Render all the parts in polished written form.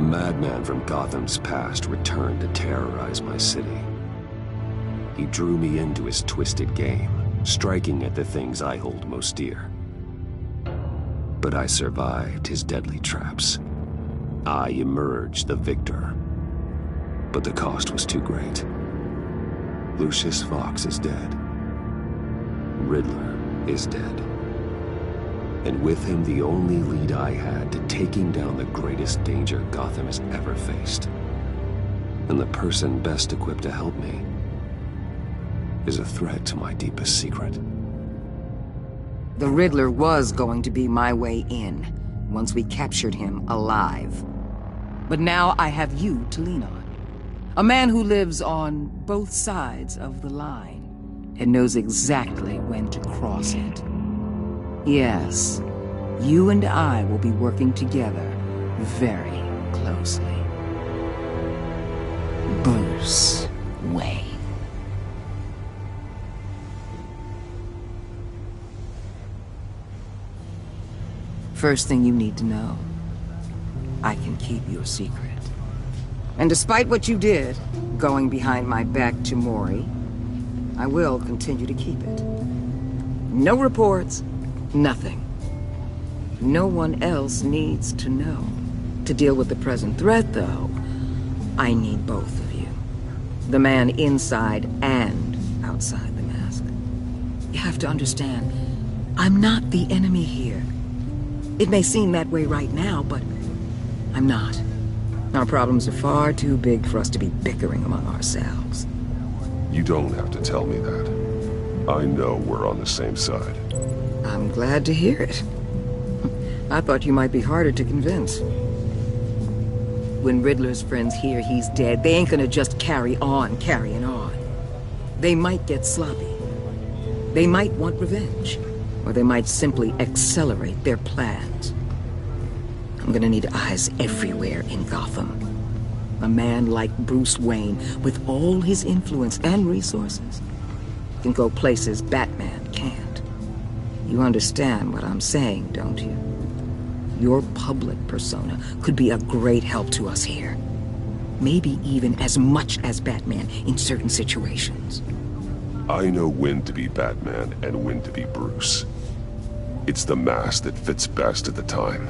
madman from Gotham's past returned to terrorize my city. He drew me into his twisted game, striking at the things I hold most dear. But I survived his deadly traps. I emerged the victor. But the cost was too great. Lucius Fox is dead. Riddler is dead. And with him, the only lead I had to taking down the greatest danger Gotham has ever faced. And the person best equipped to help me is a threat to my deepest secret. The Riddler was going to be my way in, once we captured him alive. But now I have you to lean on. A man who lives on both sides of the line, and knows exactly when to cross it. Yes, you and I will be working together very closely. Bruce Wayne. First thing you need to know, I can keep your secret. And despite what you did, going behind my back to Mori, I will continue to keep it. No reports, nothing. No one else needs to know. To deal with the present threat, though, I need both of you. The man inside and outside the mask. You have to understand, I'm not the enemy here. It may seem that way right now, but I'm not. Our problems are far too big for us to be bickering among ourselves. You don't have to tell me that. I know we're on the same side. I'm glad to hear it. I thought you might be harder to convince. When Riddler's friends hear he's dead, they ain't gonna just carry on carrying on. They might get sloppy. They might want revenge. Or they might simply accelerate their plans. I'm gonna need eyes everywhere in Gotham. A man like Bruce Wayne, with all his influence and resources, can go places Batman can't. You understand what I'm saying, don't you? Your public persona could be a great help to us here. Maybe even as much as Batman in certain situations. I know when to be Batman and when to be Bruce. It's the mask that fits best at the time.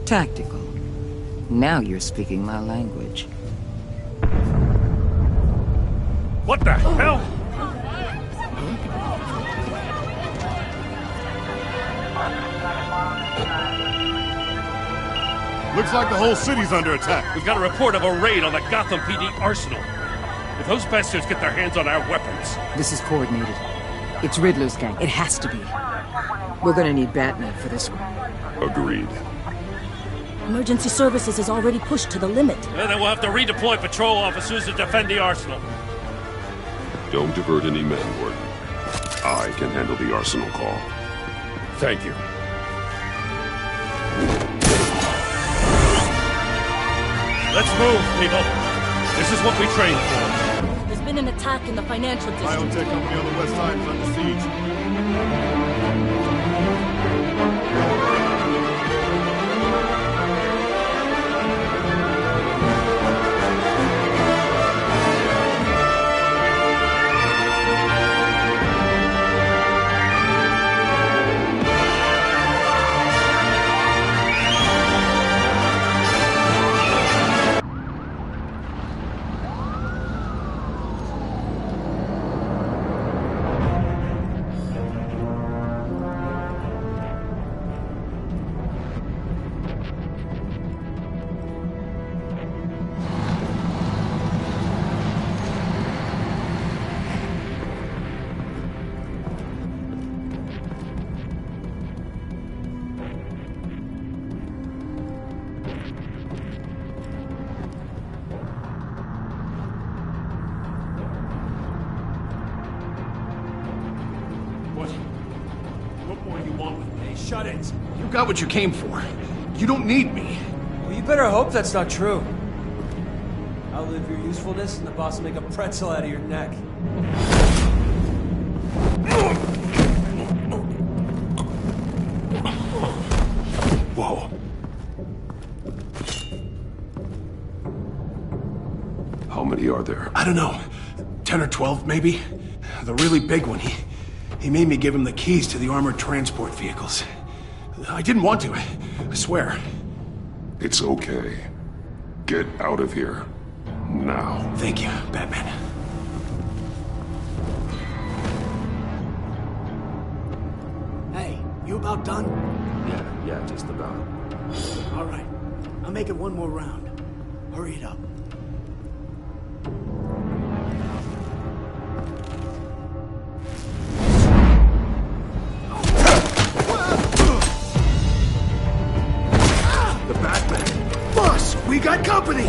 Tactical. Now you're speaking my language. What the hell? Looks like the whole city's under attack. We've got a report of a raid on the Gotham PD arsenal. If those bastards get their hands on our weapons... This is coordinated. It's Riddler's gang. It has to be. We're gonna need Batman for this one. Agreed. Emergency services is already pushed to the limit. Then we'll have to redeploy patrol officers to defend the arsenal. Don't divert any men, Warden. I can handle the arsenal call. Thank you. Let's move, people. This is what we trained for. There's been an attack in the financial district. Biotech company on the west side is under siege. Shut it. You got what you came for. You don't need me. Well, you better hope that's not true. Outlive your usefulness and the boss will make a pretzel out of your neck. Whoa. How many are there? I don't know. 10 or 12, maybe? The really big one, he made me give him the keys to the armored transport vehicles. I didn't want to, I swear. It's okay. Get out of here. Now. Thank you, Batman. Hey, you about done? Yeah, just about. All right. I'll make it one more round. Hurry it up. The Batman. Boss, we got company!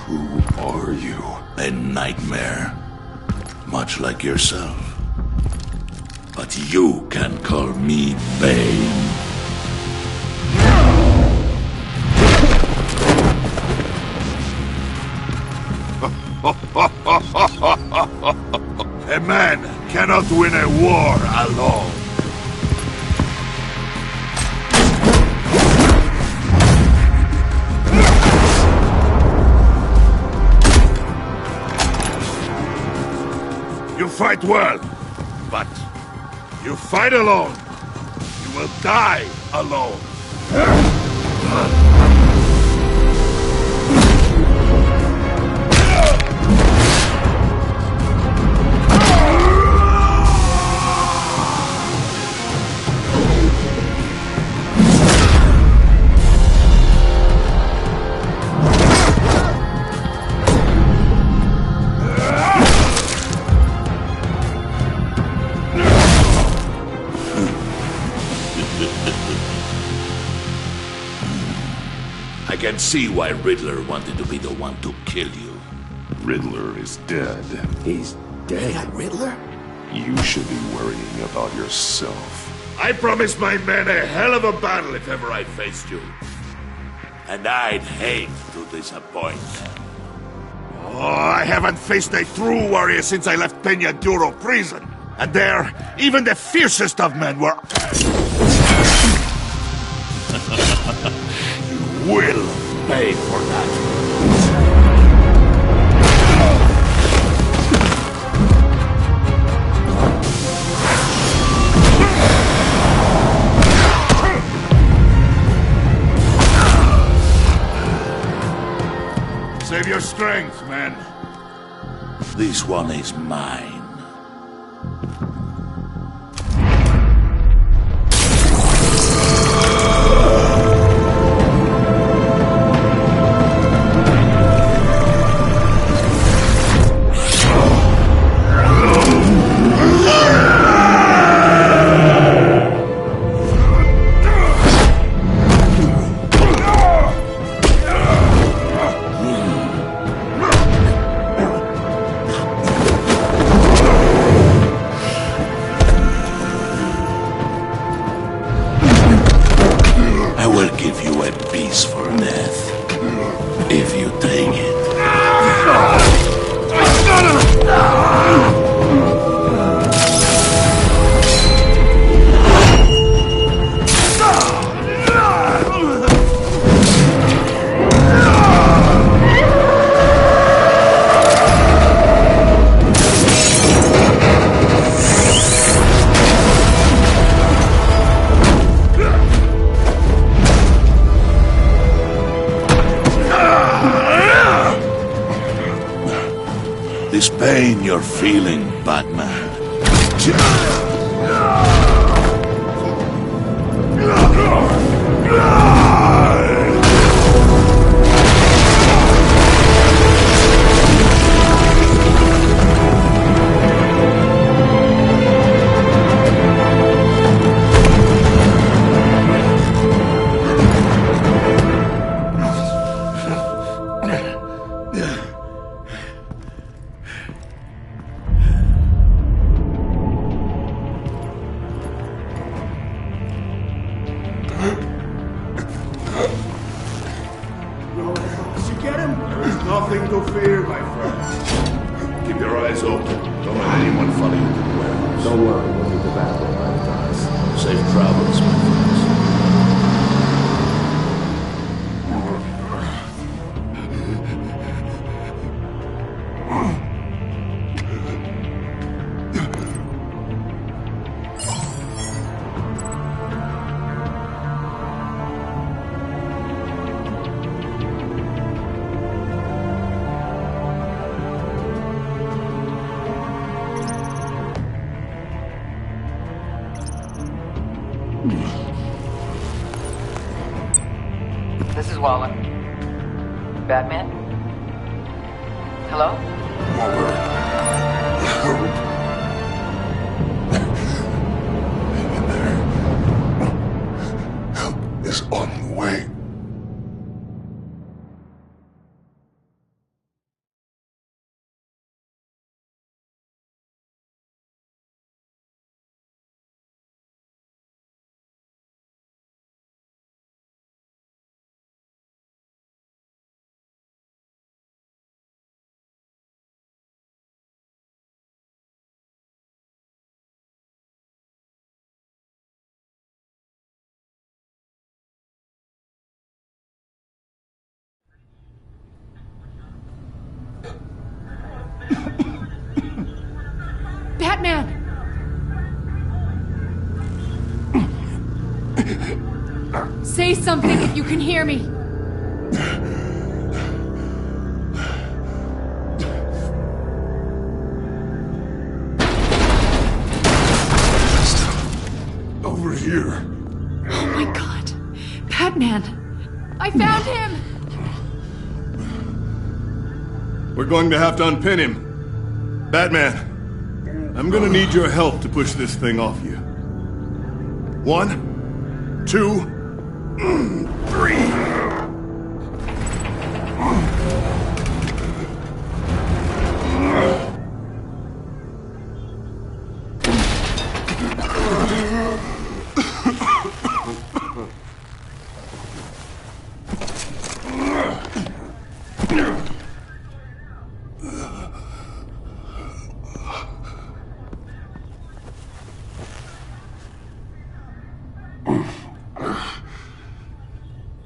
Who are you? A nightmare. Much like yourself. But you can call me Bane. A man cannot win a war alone. You fight well, but you fight alone. You will die alone. I can see why Riddler wanted to be the one to kill you. Riddler is dead. He's They dead. got Riddler? You should be worrying about yourself. I promised my men a hell of a battle if ever I faced you. And I'd hate to disappoint. Oh, I haven't faced a true warrior since I left Peña Duro prison. And there, even the fiercest of men were... You will pay for that. Save your strength, man. This one is mine. I will give you a piece for death, if you take it. This pain you're feeling, Batman. nothing to fear, my friend. Keep your eyes open. Don't let anyone follow you to the warehouse. Don't worry, we'll meet the battle right guys. Safe travels, my friends. This is Waller. Batman? Hello? Waller. Help. Hang in there. Help is on the way. Batman! Say something if you can hear me. Over here. Oh my god. Batman! I found him! We're going to have to unpin him. Batman, I'm gonna need your help to push this thing off you. 1, 2, 3.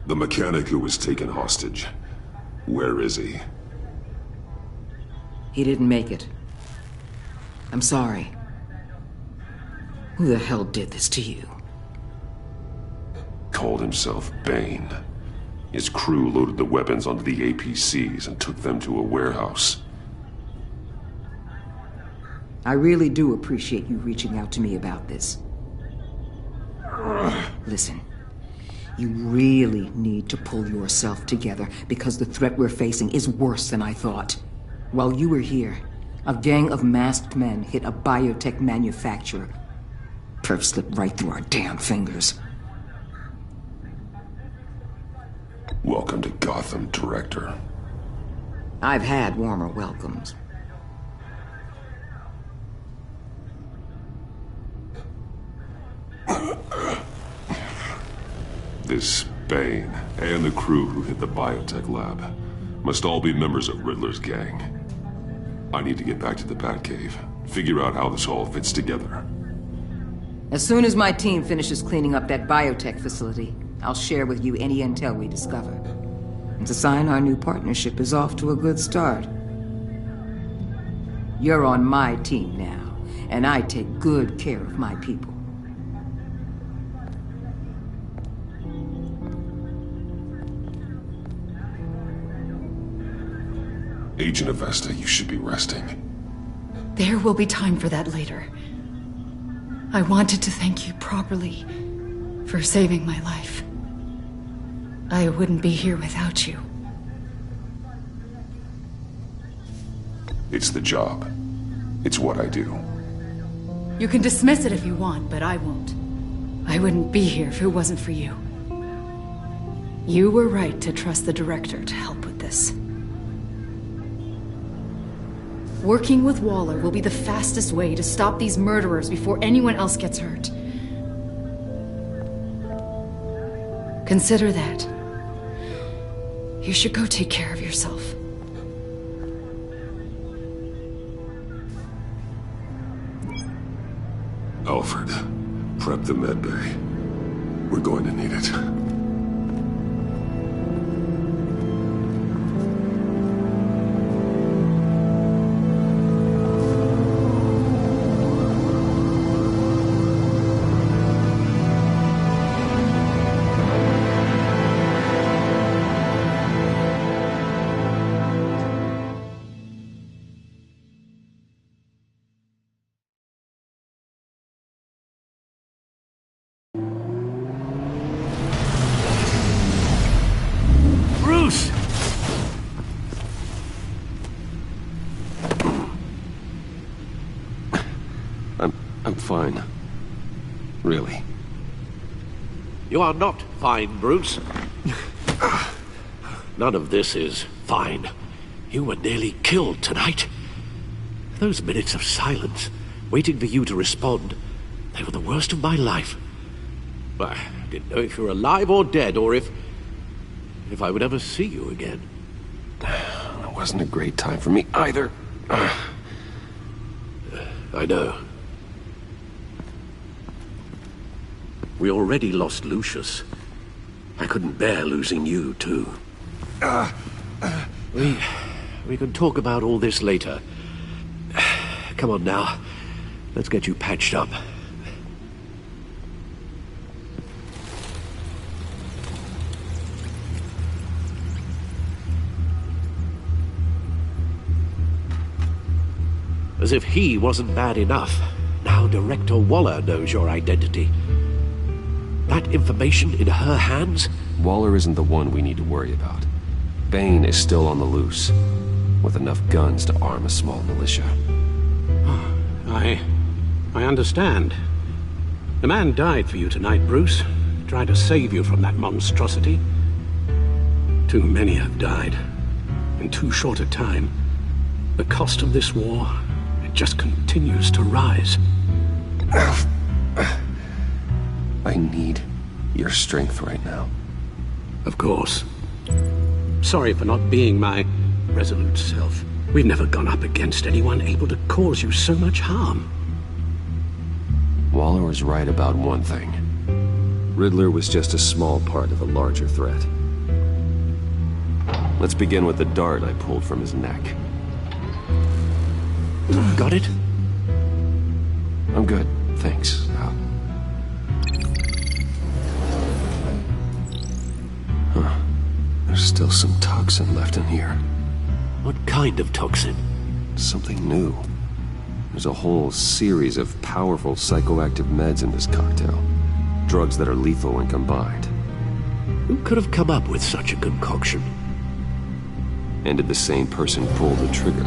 The mechanic who was taken hostage. Where is he? He didn't make it. I'm sorry. Who the hell did this to you? Called himself Bane. His crew loaded the weapons onto the APCs and took them to a warehouse. I really do appreciate you reaching out to me about this. Listen, you really need to pull yourself together because the threat we're facing is worse than I thought. While you were here, a gang of masked men hit a biotech manufacturer. Perf slipped right through our damn fingers. Welcome to Gotham, Director. I've had warmer welcomes. This Bane and the crew who hit the biotech lab must all be members of Riddler's gang. I need to get back to the Batcave, figure out how this all fits together. As soon as my team finishes cleaning up that biotech facility, I'll share with you any intel we discover. And to sign our new partnership is off to a good start. You're on my team now, and I take good care of my people. Agent Avesta, you should be resting. There will be time for that later. I wanted to thank you properly for saving my life. I wouldn't be here without you. It's the job. It's what I do. You can dismiss it if you want, but I won't. I wouldn't be here if it wasn't for you. You were right to trust the director to help with this. Working with Waller will be the fastest way to stop these murderers before anyone else gets hurt. Consider that. You should go take care of yourself. Alfred, prep the med bay. We're going to need it. Bruce! I'm fine. Really. You are not fine, Bruce. None of this is fine. You were nearly killed tonight. Those minutes of silence, waiting for you to respond, they were the worst of my life. I didn't know if you were alive or dead, or if I would ever see you again. It wasn't a great time for me either. I know. We already lost Lucius. I couldn't bear losing you, too. We can talk about all this later. Come on now. Let's get you patched up. As if he wasn't bad enough, now Director Waller knows your identity. That information in her hands? Waller isn't the one we need to worry about. Bane is still on the loose, with enough guns to arm a small militia. I understand. The man died for you tonight, Bruce. Tried to save you from that monstrosity. Too many have died. In too short a time. The cost of this war, it just continues to rise. I need your strength right now. Of course. Sorry for not being my resolute self. We've never gone up against anyone able to cause you so much harm. Waller was right about one thing. Riddler was just a small part of a larger threat. Let's begin with the dart I pulled from his neck. Got it? I'm good, thanks. There's still some toxin left in here. What kind of toxin? Something new. There's a whole series of powerful psychoactive meds in this cocktail. Drugs that are lethal when combined. Who could have come up with such a concoction? And did the same person pull the trigger?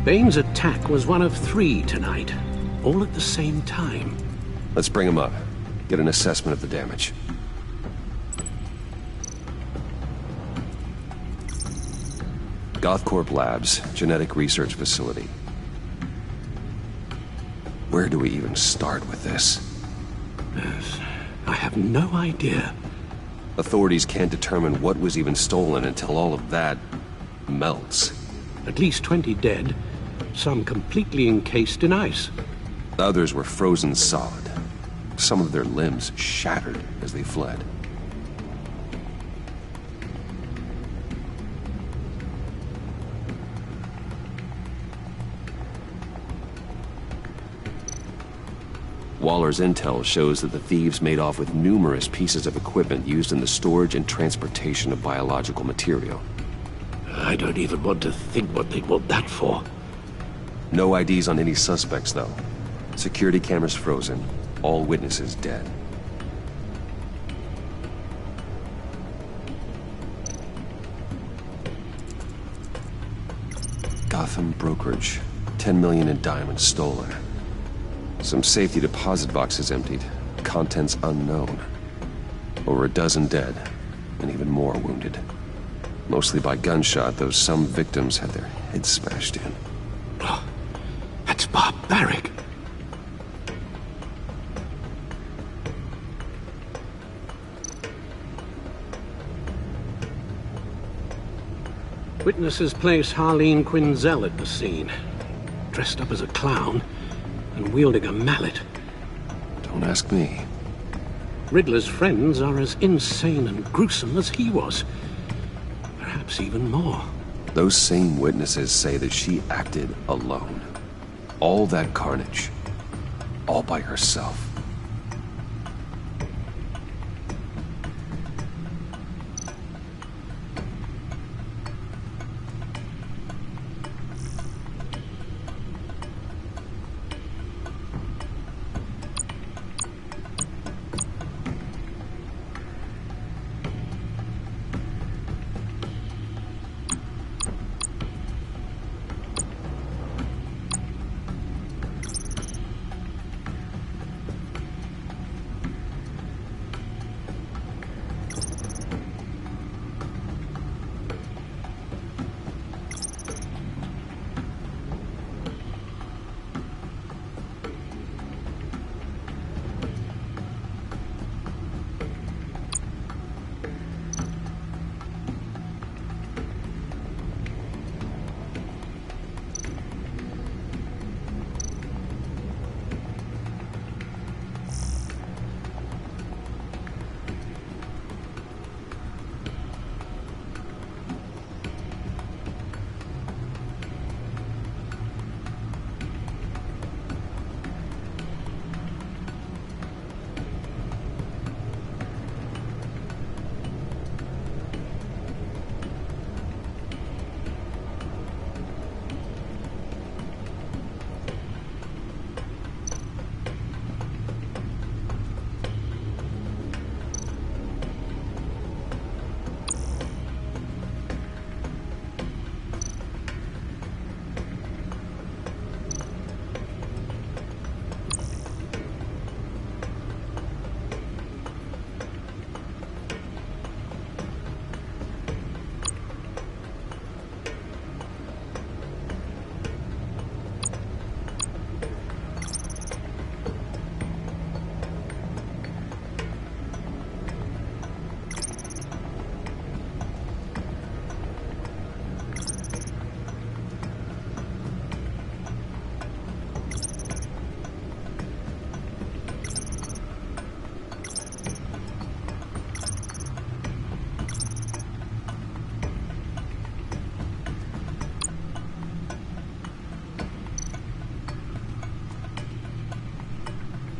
Bane's attack was one of 3 tonight, all at the same time. Let's bring him up. Get an assessment of the damage. Gothcorp Labs, genetic research facility. Where do we even start with this? Yes, I have no idea. Authorities can't determine what was even stolen until all of that melts. At least 20 dead, some completely encased in ice. Others were frozen solid. Some of their limbs shattered as they fled. Waller's intel shows that the thieves made off with numerous pieces of equipment used in the storage and transportation of biological material. I don't even want to think what they'd want that for. No IDs on any suspects, though. Security cameras frozen. All witnesses dead. Gotham brokerage. 10 million in diamonds stolen. Some safety deposit boxes emptied. Contents unknown. Over a dozen dead, and even more wounded. Mostly by gunshot, though some victims had their heads smashed in. Oh, that's barbaric. Witnesses place Harleen Quinzel at the scene. Dressed up as a clown, and wielding a mallet. Don't ask me. Riddler's friends are as insane and gruesome as he was. Perhaps even more. Those same witnesses say that she acted alone. All that carnage. All by herself.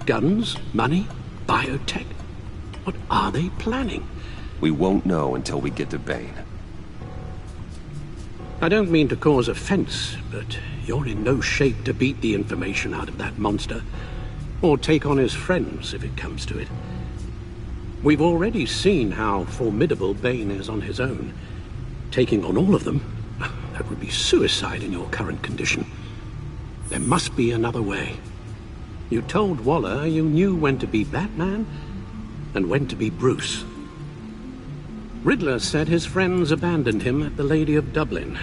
Guns? Money? Biotech? What are they planning? We won't know until we get to Bane. I don't mean to cause offense, but you're in no shape to beat the information out of that monster, or take on his friends if it comes to it. We've already seen how formidable Bane is on his own. Taking on all of them, that would be suicide in your current condition. There must be another way. You told Waller you knew when to be Batman and when to be Bruce. Riddler said his friends abandoned him at the Lady of Dublin.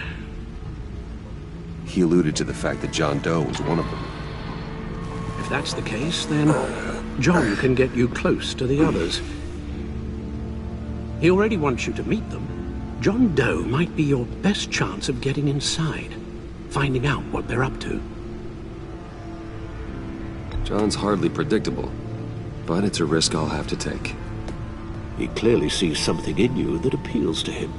He alluded to the fact that John Doe was one of them. If that's the case, then John can get you close to the others. He already wants you to meet them. John Doe might be your best chance of getting inside, finding out what they're up to. John's hardly predictable, but it's a risk I'll have to take. He clearly sees something in you that appeals to him.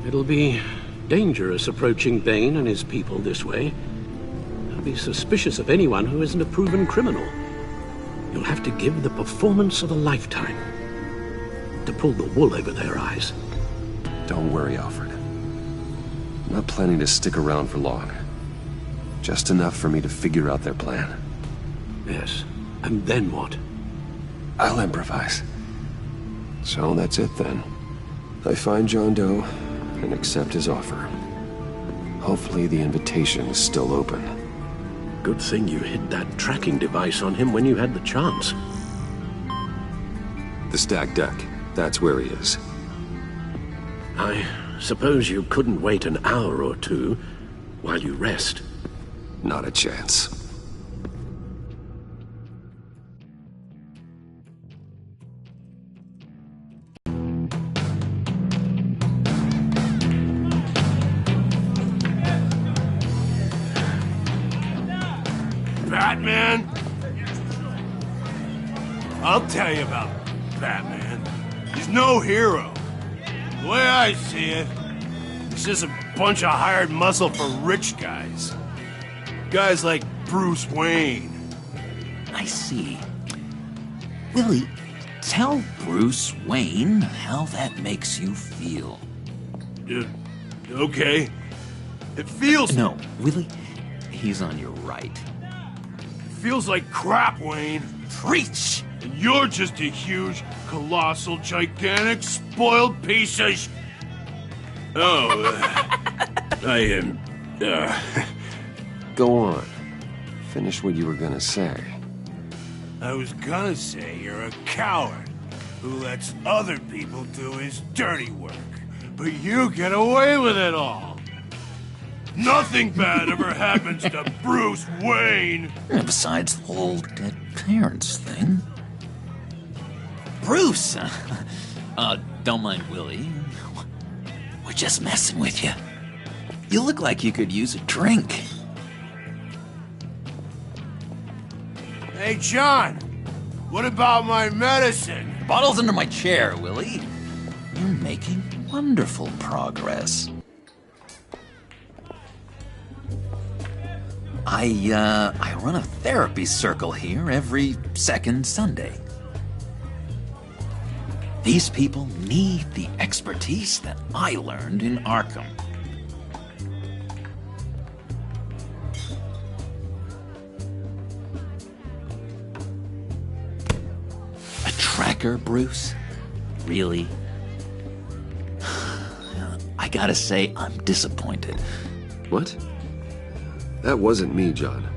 It'll be dangerous approaching Bane and his people this way. They'll be suspicious of anyone who isn't a proven criminal. You'll have to give the performance of a lifetime to pull the wool over their eyes. Don't worry, Alfred. I'm not planning to stick around for long. Just enough for me to figure out their plan. Yes, and then what? I'll improvise. So that's it then. I find John Doe and accept his offer. Hopefully the invitation is still open. Good thing you hid that tracking device on him when you had the chance. The stacked deck. That's where he is. I suppose you couldn't wait an hour or two while you rest? Not a chance. Batman? I'll tell you about Batman. He's no hero. The way I see it, he's just a bunch of hired muscle for rich guys. Guys like Bruce Wayne. I see. Willie, tell Bruce Wayne how that makes you feel. Okay. It feels... No, Willie, he's on your right. It feels like crap, Wayne. Preach! And you're just a huge, colossal, gigantic, spoiled piece of... I am... Go on. Finish what you were gonna say. I was gonna say you're a coward who lets other people do his dirty work. But you get away with it all. Nothing bad ever happens to Bruce Wayne. Besides the whole dead parents thing. Bruce! Don't mind Willie. We're just messing with you. You look like you could use a drink. Hey, John. What about my medicine? The bottle's under my chair, Willie. You're making wonderful progress. I run a therapy circle here every second Sunday. These people need the expertise that I learned in Arkham. A tracker, Bruce? Really? I gotta say, I'm disappointed. What? That wasn't me, John.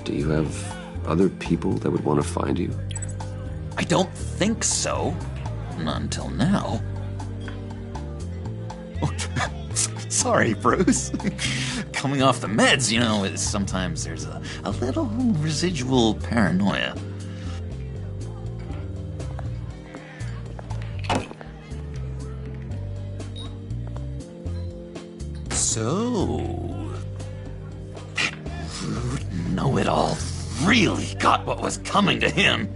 Do you have other people that would want to find you? I don't think so. Not until now. Oh, sorry, Bruce. Coming off the meds, you know, sometimes there's a little residual paranoia. So... know-it-all really got what was coming to him.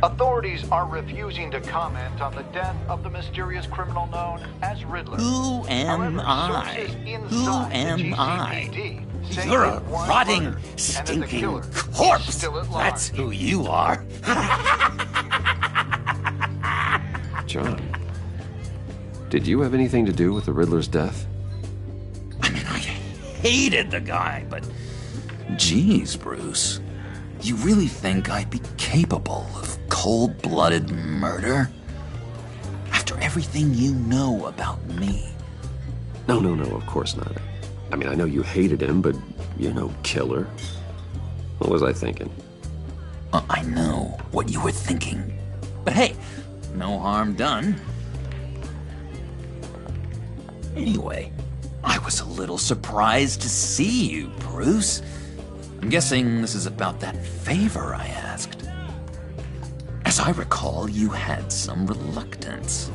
Authorities are refusing to comment on the death of the mysterious criminal known as Riddler. Who am I? Who am I? You're a rotting, stinking corpse. That's who you are. John, did you have anything to do with the Riddler's death? I mean, I hated the guy, but... Geez, Bruce. You really think I'd be capable of cold-blooded murder? After everything you know about me? No, of course not. I mean, I know you hated him, but you're no killer. What was I thinking? I know what you were thinking. But hey, no harm done. Anyway, I was a little surprised to see you, Bruce. I'm guessing this is about that favor I asked. As I recall, you had some reluctance.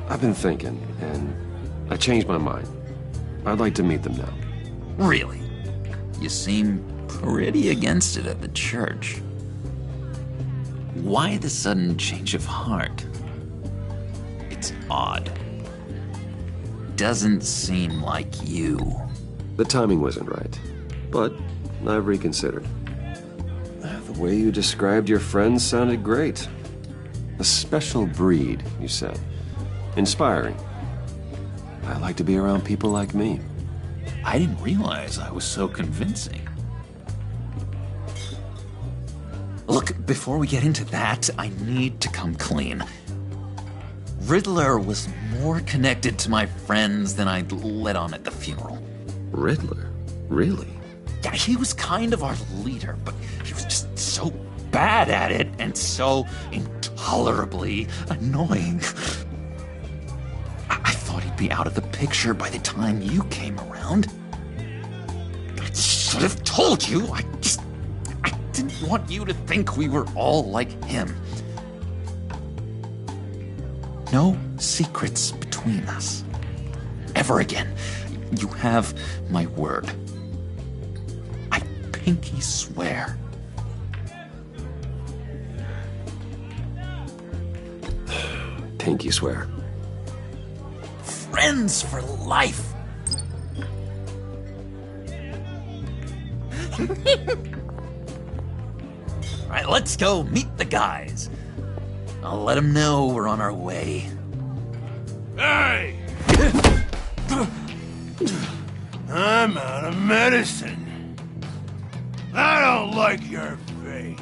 I've been thinking, and I changed my mind. I'd like to meet them now. Really? You seem pretty against it at the church. Why the sudden change of heart? It's odd. Doesn't seem like you. The timing wasn't right, but I've reconsidered. The way you described your friends sounded great. A special breed, you said. Inspiring. I like to be around people like me. I didn't realize I was so convincing. Look, before we get into that, I need to come clean. Riddler was more connected to my friends than I'd let on at the funeral. Riddler? Really? Yeah, he was kind of our leader, but he was just so bad at it and so intolerably annoying. I thought he'd be out of the picture by the time you came around. I should have told you. I didn't want you to think we were all like him. No secrets between us. Ever again. You have my word. I pinky swear. Pinky swear. Friends for life. Alright, let's go meet the guys. I'll let them know we're on our way. Hey! I'm out of medicine. I don't like your face.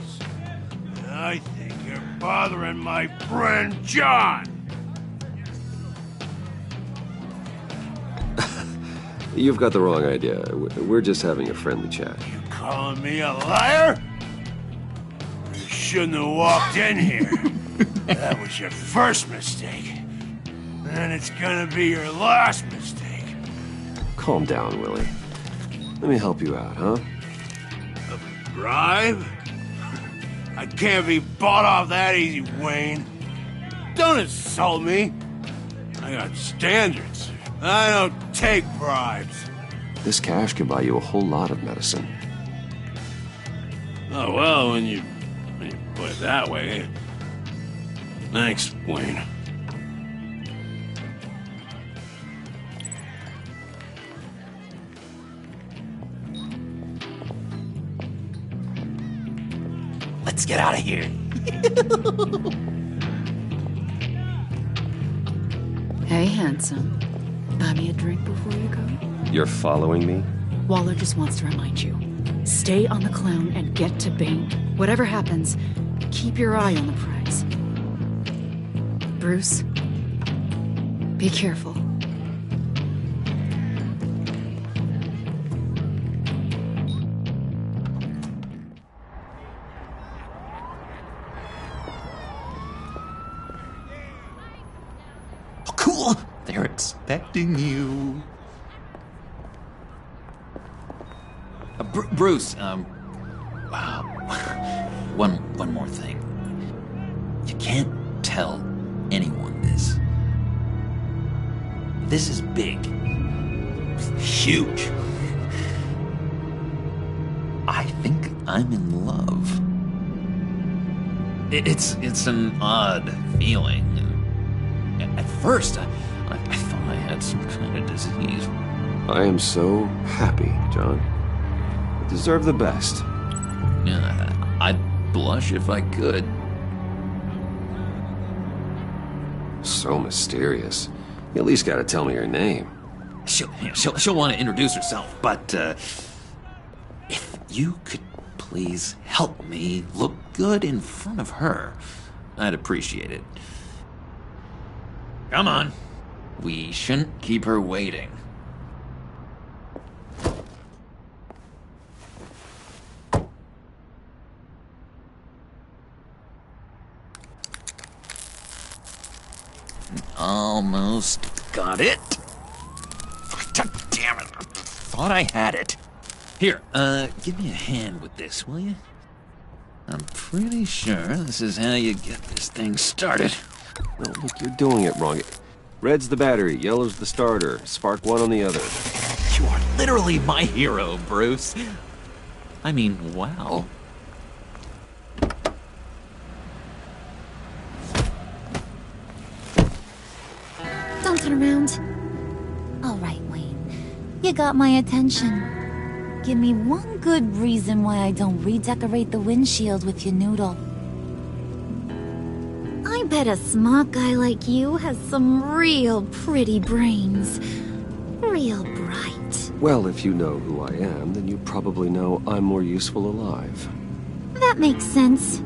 I think you're bothering my friend John. You've got the wrong idea. We're just having a friendly chat. You calling me a liar? You shouldn't have walked in here. That was your first mistake. And it's gonna be your last mistake. Calm down, Willie. Let me help you out, huh? A bribe? I can't be bought off that easy, Wayne. Don't insult me. I got standards. I don't take bribes. This cash can buy you a whole lot of medicine. Oh, well, when you put it that way. Thanks, Wayne. Let's get out of here. Hey, handsome. Buy me a drink before you go? You're following me? Waller just wants to remind you. Stay on the clown and get to Bane. Whatever happens, keep your eye on the prize. Bruce, be careful. Oh, cool! They're expecting you. Bruce, wow. One more thing. You can't tell anyone this. This is big. Huge. I think I'm in love. It's an odd feeling. At first, I thought I had some kind of disease. I am so happy, John. You deserve the best. Yeah, I'd blush if I could. So mysterious. You at least gotta tell me your name. She'll want to introduce herself, but if you could please help me look good in front of her, I'd appreciate it. Come on. We shouldn't keep her waiting. Almost got it. God damn it. I thought I had it. Here, give me a hand with this, will you? I'm pretty sure this is how you get this thing started. No, look, you're doing it wrong. Red's the battery, yellow's the starter. Spark one on the other. You are literally my hero, Bruce. I mean, wow. Don't turn around. All right, Wayne. You got my attention. Give me one good reason why I don't redecorate the windshield with your noodle. I bet a smart guy like you has some real pretty brains. Real bright. Well, if you know who I am, then you probably know I'm more useful alive. That makes sense.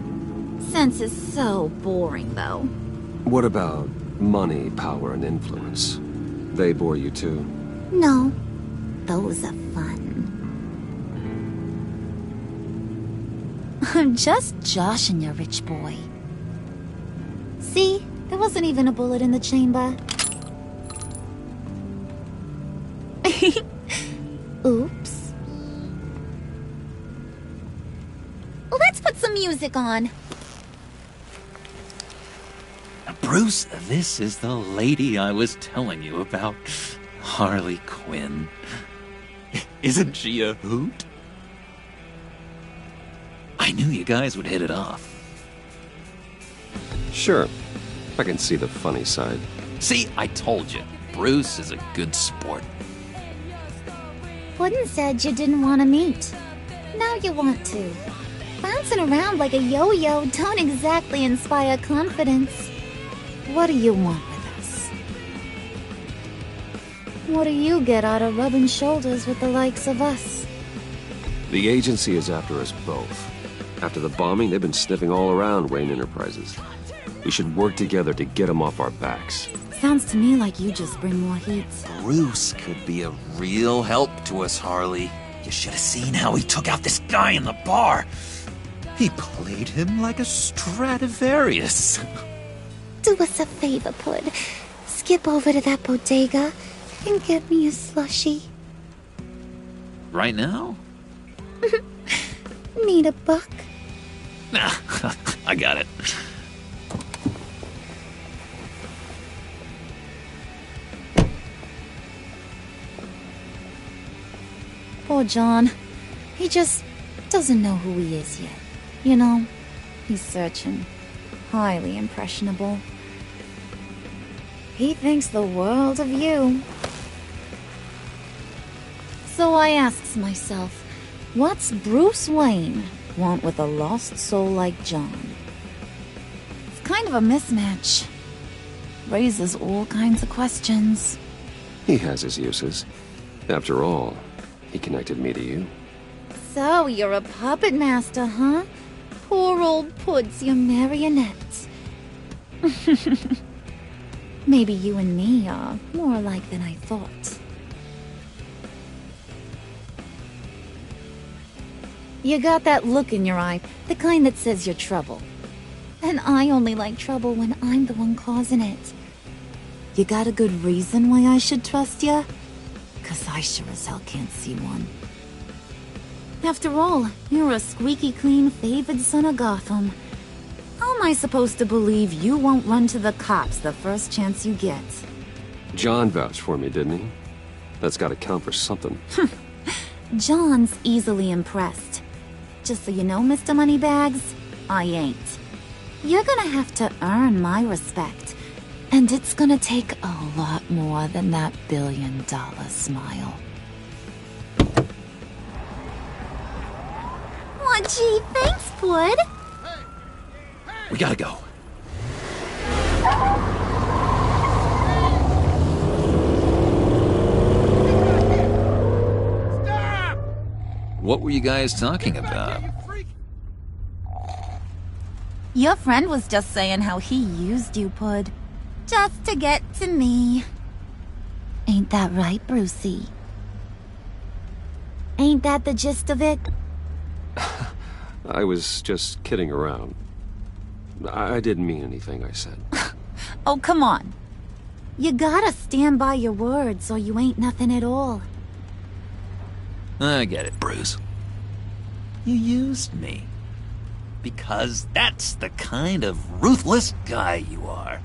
Sense is so boring, though. What about money, power, and influence? They bore you too? No. Those are fun. I'm just joshing you, rich boy. See? There wasn't even a bullet in the chamber. Oops. Let's put some music on. Bruce, this is the lady I was telling you about. Harley Quinn. Isn't she a hoot? I knew you guys would hit it off. Sure. I can see the funny side. See, I told you. Bruce is a good sport. Puddin' said you didn't want to meet. Now you want to. Bouncing around like a yo-yo don't exactly inspire confidence. What do you want with us? What do you get out of rubbing shoulders with the likes of us? The agency is after us both. After the bombing, they've been sniffing all around Wayne Enterprises. We should work together to get them off our backs. Sounds to me like you just bring more heat. Bruce could be a real help to us, Harley. You should have seen how he took out this guy in the bar. He played him like a Stradivarius. Do us a favor, Pud. Skip over to that bodega and get me a slushie. Right now? Need a buck? Nah, I got it. Poor John. He just doesn't know who he is yet. You know, he's searching. Highly impressionable. He thinks the world of you. So I asks myself, what's Bruce Wayne want with a lost soul like John? It's kind of a mismatch. Raises all kinds of questions. He has his uses. After all, he connected me to you. So you're a puppet master, huh? Poor old Pud's your marionette. Maybe you and me are more alike than I thought. You got that look in your eye, the kind that says you're trouble. And I only like trouble when I'm the one causing it. You got a good reason why I should trust you? 'Cause I sure as hell can't see one. After all, you're a squeaky clean favored son of Gotham. How am I supposed to believe you won't run to the cops the first chance you get? John vouched for me, didn't he? That's gotta count for something. John's easily impressed. Just so you know, Mr. Moneybags, I ain't. You're gonna have to earn my respect. And it's gonna take a lot more than that billion-dollar smile. Aw, gee, thanks, Pud. We gotta go. What were you guys talking about? Your friend was just saying how he used you, Pud. Just to get to me. Ain't that right, Brucey? Ain't that the gist of it? I was just kidding around. I didn't mean anything I said. Oh, come on. You gotta stand by your words or you ain't nothing at all. I get it, Bruce. You used me. Because that's the kind of ruthless guy you are.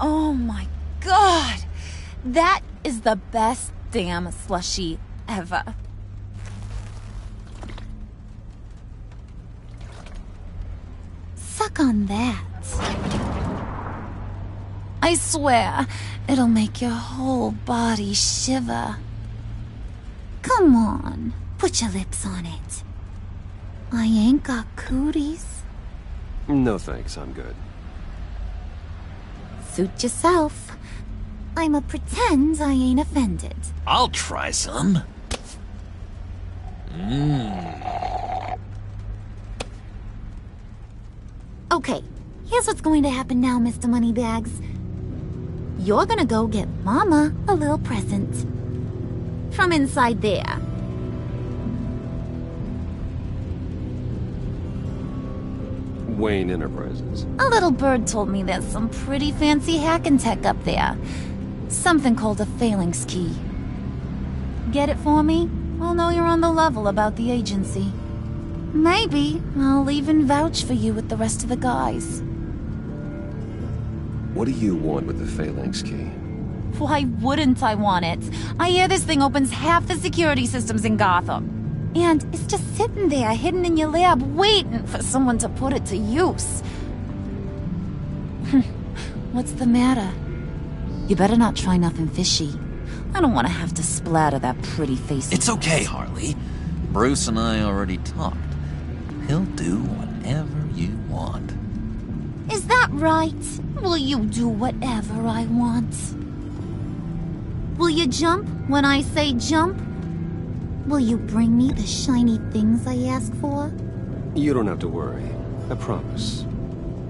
Oh my god! That is the best damn slushie ever. Suck on that. I swear, it'll make your whole body shiver. Come on, put your lips on it. I ain't got cooties. No thanks, I'm good. Suit yourself. I'ma pretend I ain't offended. I'll try some. Okay, here's what's going to happen now, Mr. Moneybags. You're gonna go get Mama a little present. From inside there. Wayne Enterprises. A little bird told me there's some pretty fancy hacking tech up there. Something called a phalanx key. Get it for me? I'll know you're on the level about the agency. Maybe I'll even vouch for you with the rest of the guys. What do you want with the phalanx key? Why wouldn't I want it? I hear this thing opens half the security systems in Gotham. And it's just sitting there, hidden in your lab, waiting for someone to put it to use. What's the matter? You better not try nothing fishy. I don't want to have to splatter that pretty face. It's okay, Harley. Bruce and I already talked. He'll do whatever you want. Is that right? Will you do whatever I want? Will you jump when I say jump? Will you bring me the shiny things I ask for? You don't have to worry. I promise.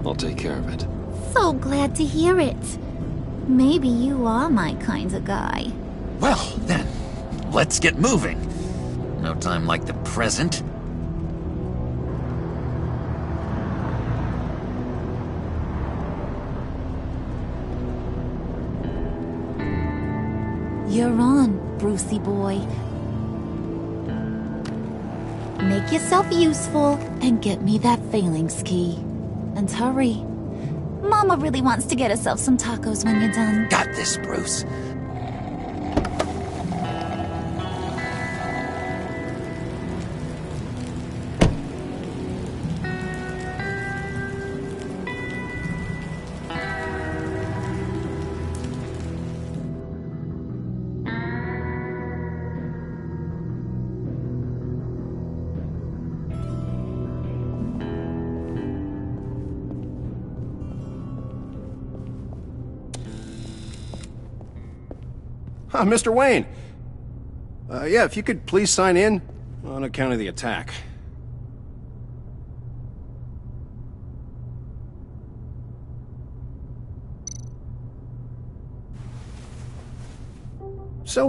I'll take care of it. So glad to hear it. Maybe you are my kind of guy. Well, then, let's get moving. No time like the present. You're on, Brucey boy. Make yourself useful and get me that phalanx key. And hurry. Mama really wants to get herself some tacos when you're done. Got this, Bruce. Mr. Wayne. Yeah, if you could please sign in on account of the attack. So,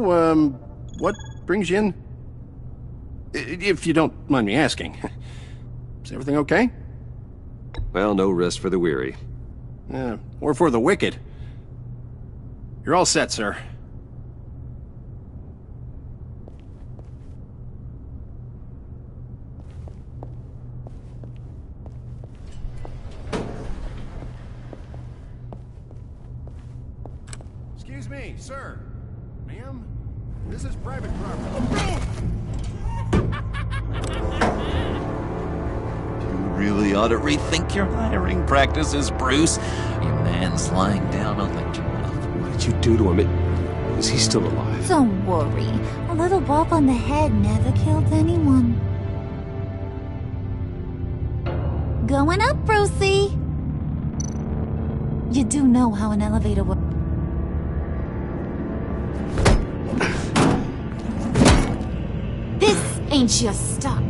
what brings you in? If you don't mind me asking. Is everything okay? Well, no rest for the weary. Or for the wicked. You're all set, sir. Excuse me, sir. Ma'am? This is private property. You really ought to rethink your hiring practices, Bruce. Your man's lying down on the job. What did you do to him? Is he still alive? Don't worry. A little bump on the head never killed anyone. Going up, Brucey. You do know how an elevator works. This ain't your stop.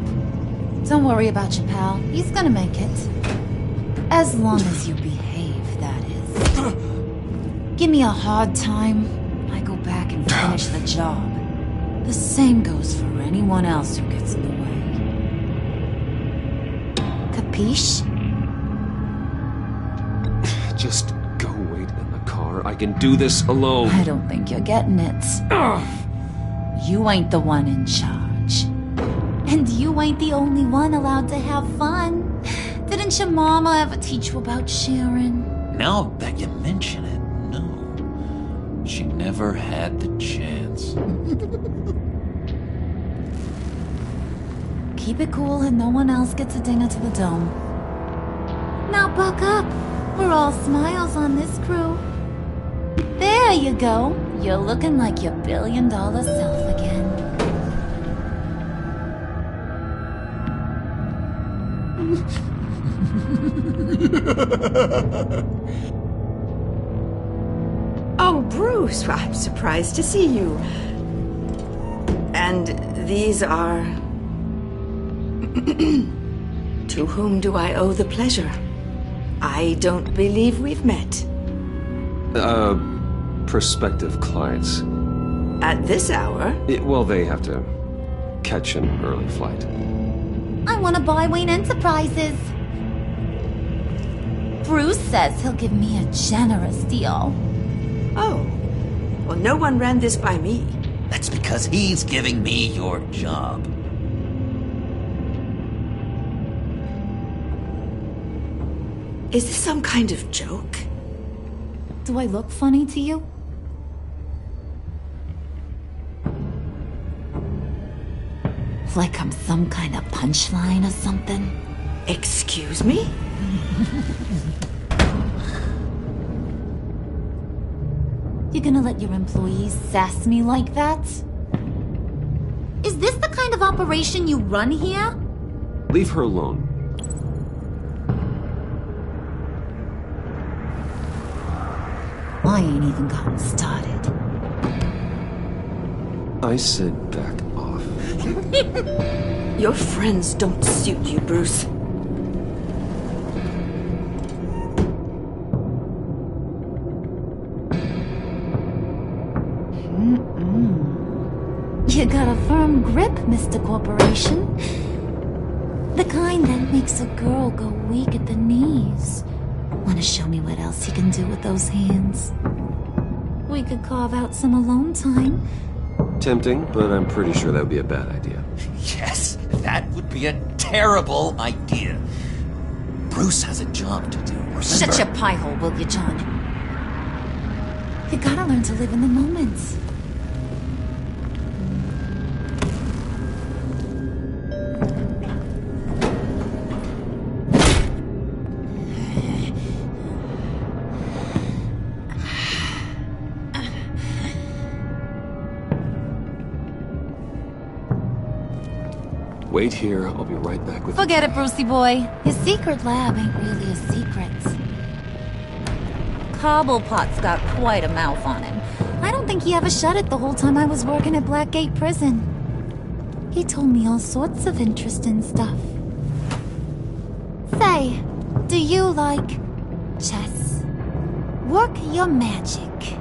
Don't worry about your pal. He's gonna make it. As long as you behave, that is. Give me a hard time, I go back and finish the job. The same goes for anyone else who gets in the way. Capiche? Just go wait in the car. I can do this alone. I don't think you're getting it. You ain't the one in charge. And you ain't the only one allowed to have fun. Didn't your mama ever teach you about sharing? Now that you mention it, no. She never had the chance. Keep it cool and no one else gets a dinger to the dome. Now buck up. We're all smiles on this crew. There you go. You're looking like your billion-dollar self again. Oh, Bruce, I'm surprised to see you. And these are... To whom do I owe the pleasure? I don't believe we've met. Prospective clients. At this hour? Well, they have to catch an early flight. I want to buy Wayne Enterprises. Bruce says he'll give me a generous deal. Oh. Well, no one ran this by me. That's because he's giving me your job. Is this some kind of joke? Do I look funny to you? Like I'm some kind of punchline or something? Excuse me? You gonna let your employees sass me like that? Is this the kind of operation you run here? Leave her alone. I ain't even gotten started. I said back off. Your friends don't suit you, Bruce. You got a firm grip, Mr. Corporation. The kind that makes a girl go weak at the knees. Wanna show me what else you can do with those hands? We could carve out some alone time. Tempting, but I'm pretty sure that would be a bad idea. Yes, that would be a terrible idea. Bruce has a job to do, remember? Shut your pie hole, will you, John? You gotta learn to live in the moment. Wait here, I'll be right back with you. Forget it, Brucey boy. Your secret lab ain't really a secret. Cobblepot's got quite a mouth on him. I don't think he ever shut it the whole time I was working at Blackgate Prison. He told me all sorts of interesting stuff. Say, do you like chess? Work your magic.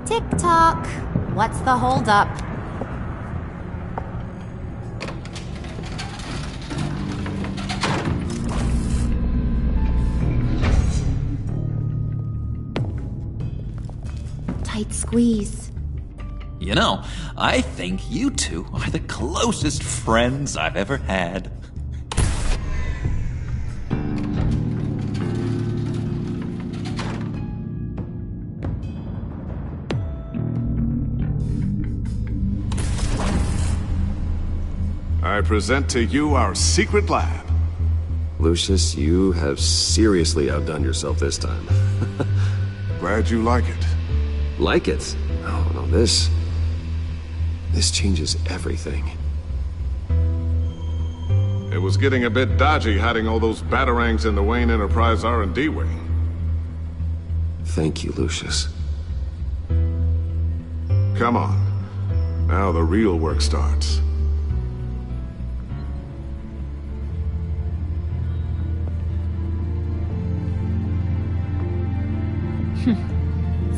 Tick-tock. What's the holdup? Tight squeeze. You know, I think you two are the closest friends I've ever had. I present to you our secret lab. Lucius, you have seriously outdone yourself this time. Glad you like it. Like it? Oh, no, this changes everything. It was getting a bit dodgy hiding all those batarangs in the Wayne Enterprise R&D wing. Thank you, Lucius. Come on. Now the real work starts.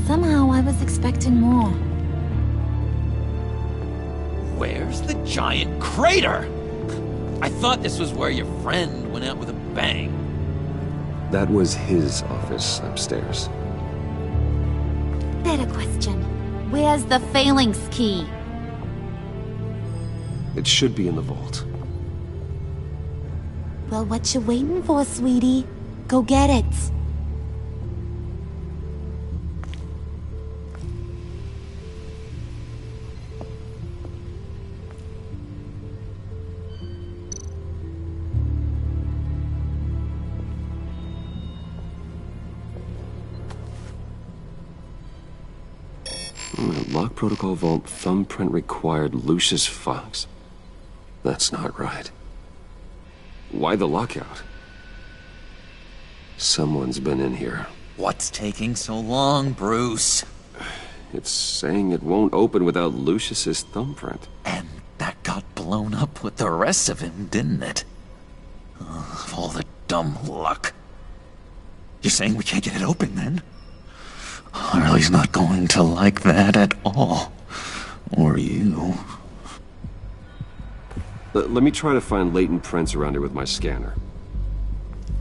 Somehow I was expecting more. Where's the giant crater? I thought this was where your friend went out with a bang. That was his office upstairs. Better question. Where's the phalanx key? It should be in the vault. Well, what you waiting for, sweetie? Go get it. Lock protocol vault thumbprint required Lucius Fox. That's not right. Why the lockout? Someone's been in here. What's taking so long, Bruce? It's saying it won't open without Lucius's thumbprint. And that got blown up with the rest of him, didn't it? All the dumb luck. You're saying we can't get it open, then? Harley's not going to like that at all. Or you. Let me try to find latent prints around here with my scanner.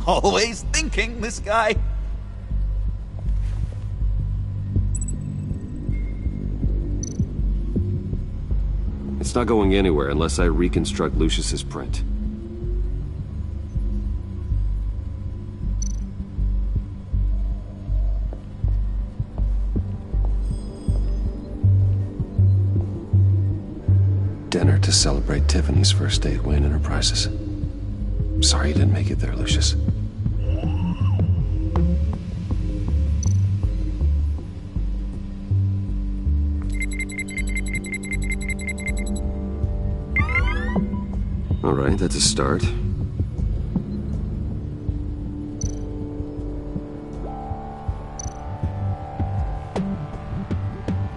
Always thinking, this guy. It's not going anywhere unless I reconstruct Lucius's print. dinner to celebrate Tiffany's first day at Wayne Enterprises. Sorry you didn't make it there, Lucius. All right, that's a start.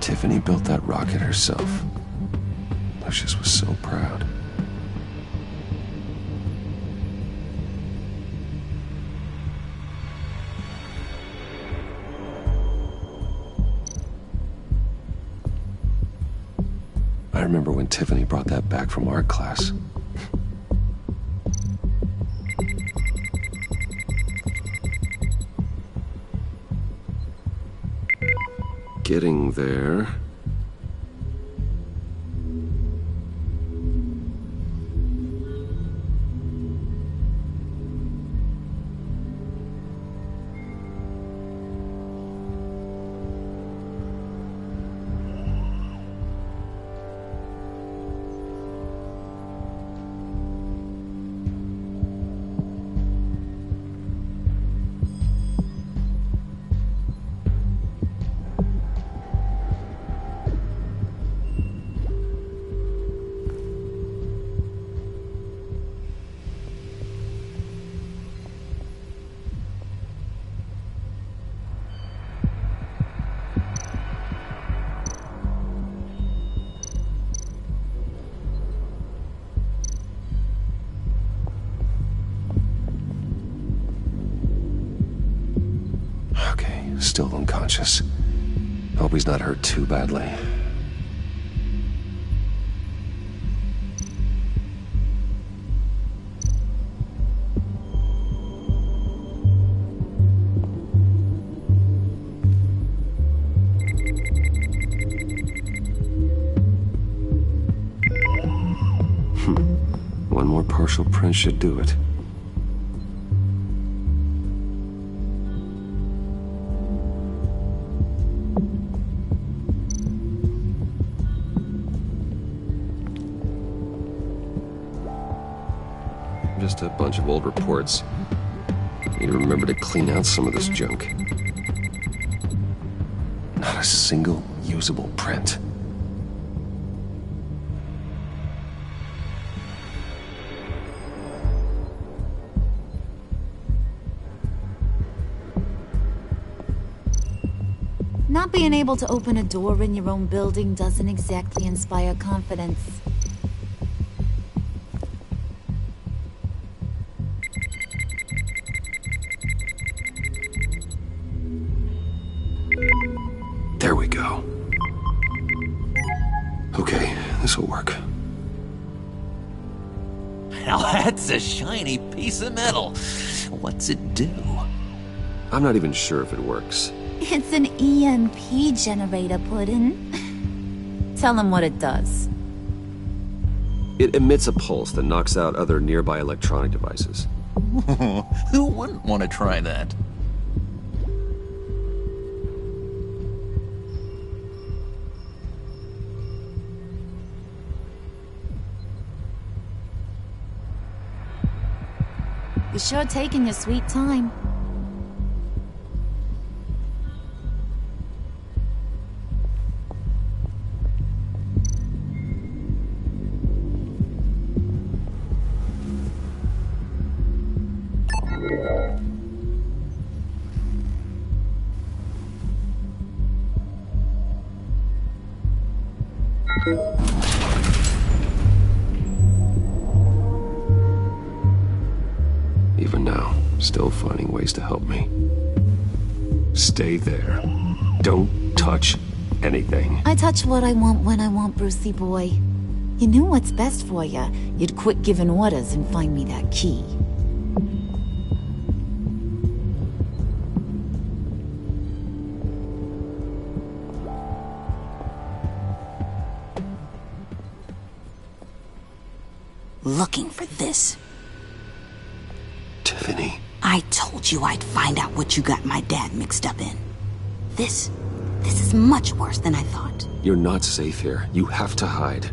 Tiffany built that rocket herself. Lucius was so proud. I remember when Tiffany brought that back from art class. Getting there. Still unconscious. Hope he's not hurt too badly. One more partial print should do it. Just a bunch of old reports. Need to remember to clean out some of this junk. Not a single usable print. Not being able to open a door in your own building doesn't exactly inspire confidence. There we go. Okay, this'll work. Now that's a shiny piece of metal. What's it do? I'm not even sure if it works. It's an EMP generator, Puddin'. Tell him what it does. It emits a pulse that knocks out other nearby electronic devices. Who wouldn't want to try that? You're sure taking your sweet time. Even now, still finding ways to help me. Stay there. Don't touch anything. I touch what I want when I want, Brucey boy. You knew what's best for you. You'd quit giving orders and find me that key. Looking for this. Tiffany. I told you I'd find out what you got my dad mixed up in. This is much worse than I thought. You're not safe here. You have to hide.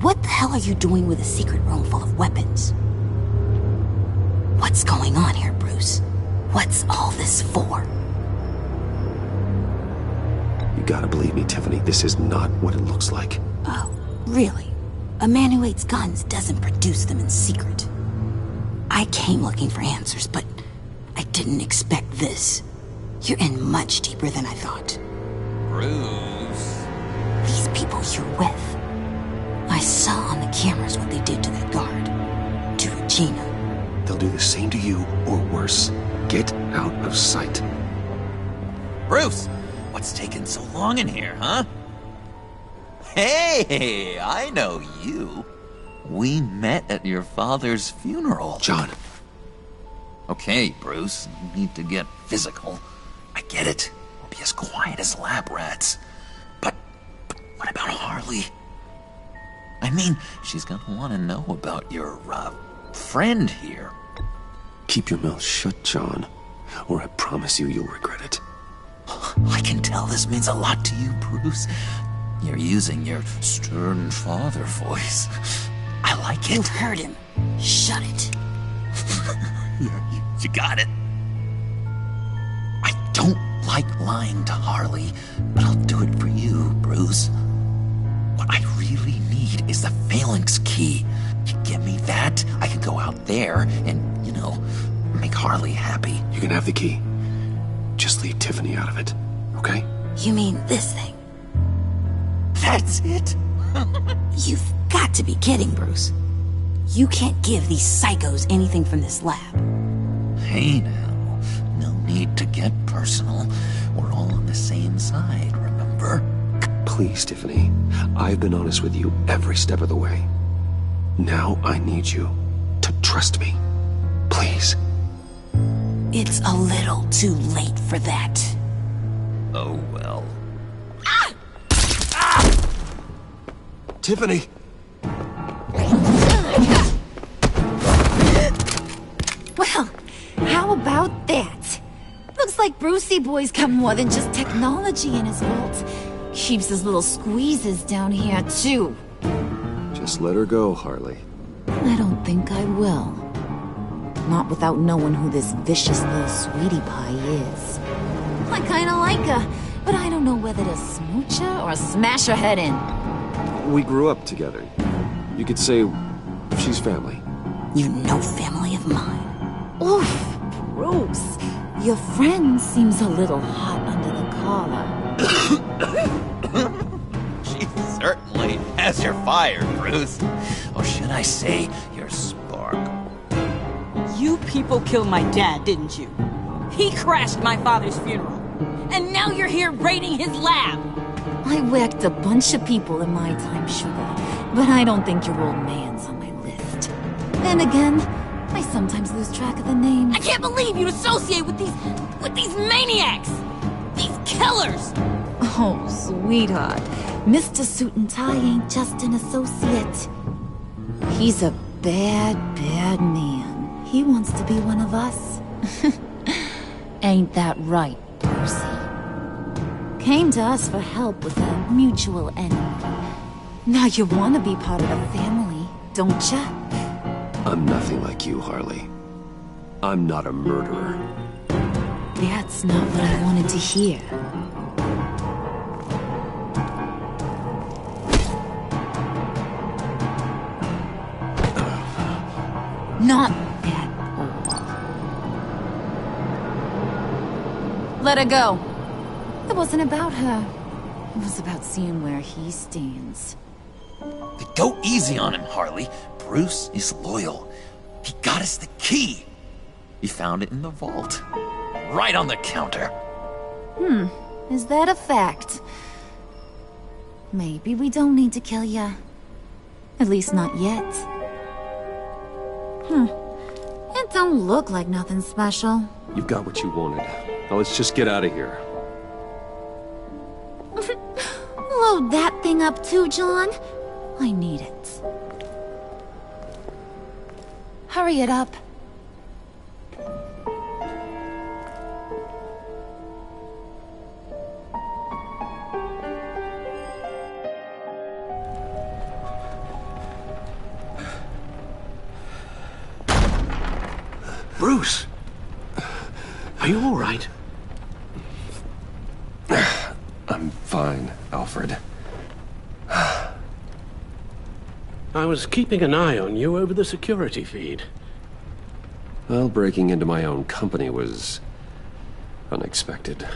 what the hell are you doing with a secret room full of weapons? What's going on here, Bruce? What's all this for? You gotta believe me, Tiffany. This is not what it looks like. Oh, really? A man who hates guns doesn't produce them in secret. I came looking for answers, but I didn't expect this. You're in much deeper than I thought. Bruce. These people you're with. I saw on the cameras what they did to that guard. To Regina. They'll do the same to you, or worse. Get out of sight. Bruce, what's taking so long in here, huh? Hey, I know you. We met at your father's funeral. John. Okay, Bruce, you need to get physical. I get it. We'll be as quiet as lab rats. But what about Harley? I mean, she's gonna want to know about your, friend here. Keep your mouth shut, John, or I promise you'll regret it. I can tell this means a lot to you, Bruce. You're using your stern father voice. I like it. You heard him. Shut it. You got it. I don't like lying to Harley, but I'll do it for you, Bruce. What I really need is the phalanx key. You give me that, I can go out there and, make Harley happy. You can have the key. Just leave Tiffany out of it, okay? You mean this thing? That's it? You've got to be kidding, Bruce. You can't give these psychos anything from this lab. Hey now, no need to get personal. We're all on the same side, remember? Please, Tiffany. I've been honest with you every step of the way. Now I need you to trust me. Please. It's a little too late for that. Oh, well. Tiffany! Well, how about that? Looks like Brucey Boy's got more than just technology in his vault. Keeps his little squeezes down here, too. Just let her go, Harley. I don't think I will. Not without knowing who this vicious little sweetie pie is. I kinda like her, but I don't know whether to smooch her or smash her head in. We grew up together. You could say she's family. You're no family of mine. Oof, Bruce. Your friend seems a little hot under the collar. She certainly has your fire, Bruce. Or should I say, your spark. You people killed my dad, didn't you? He crashed my father's funeral. And now you're here raiding his lab. I whacked a bunch of people in my time, sugar. But I don't think your old man's on my list. Then again, I sometimes lose track of the names. I can't believe you associate with these maniacs! These killers! Oh, sweetheart. Mr. Suit and Tie ain't just an associate. He's a bad, bad man. He wants to be one of us. Ain't that right, Percy? Came to us for help with a mutual enemy. Now you want to be part of the family, don't ya? I'm nothing like you, Harley. I'm not a murderer. That's not what I wanted to hear. Not at all. Let her go. It wasn't about her. It was about seeing where he stands. Go easy on him, Harley. Bruce is loyal. He got us the key. He found it in the vault. Right on the counter. Is that a fact? Maybe we don't need to kill ya. At least not yet. It don't look like nothing special. You've got what you wanted. Now let's just get out of here. Load that thing up too, John. I need it. Hurry it up. Bruce! Are you all right? I'm fine, Alfred. I was keeping an eye on you over the security feed. Well, breaking into my own company was unexpected.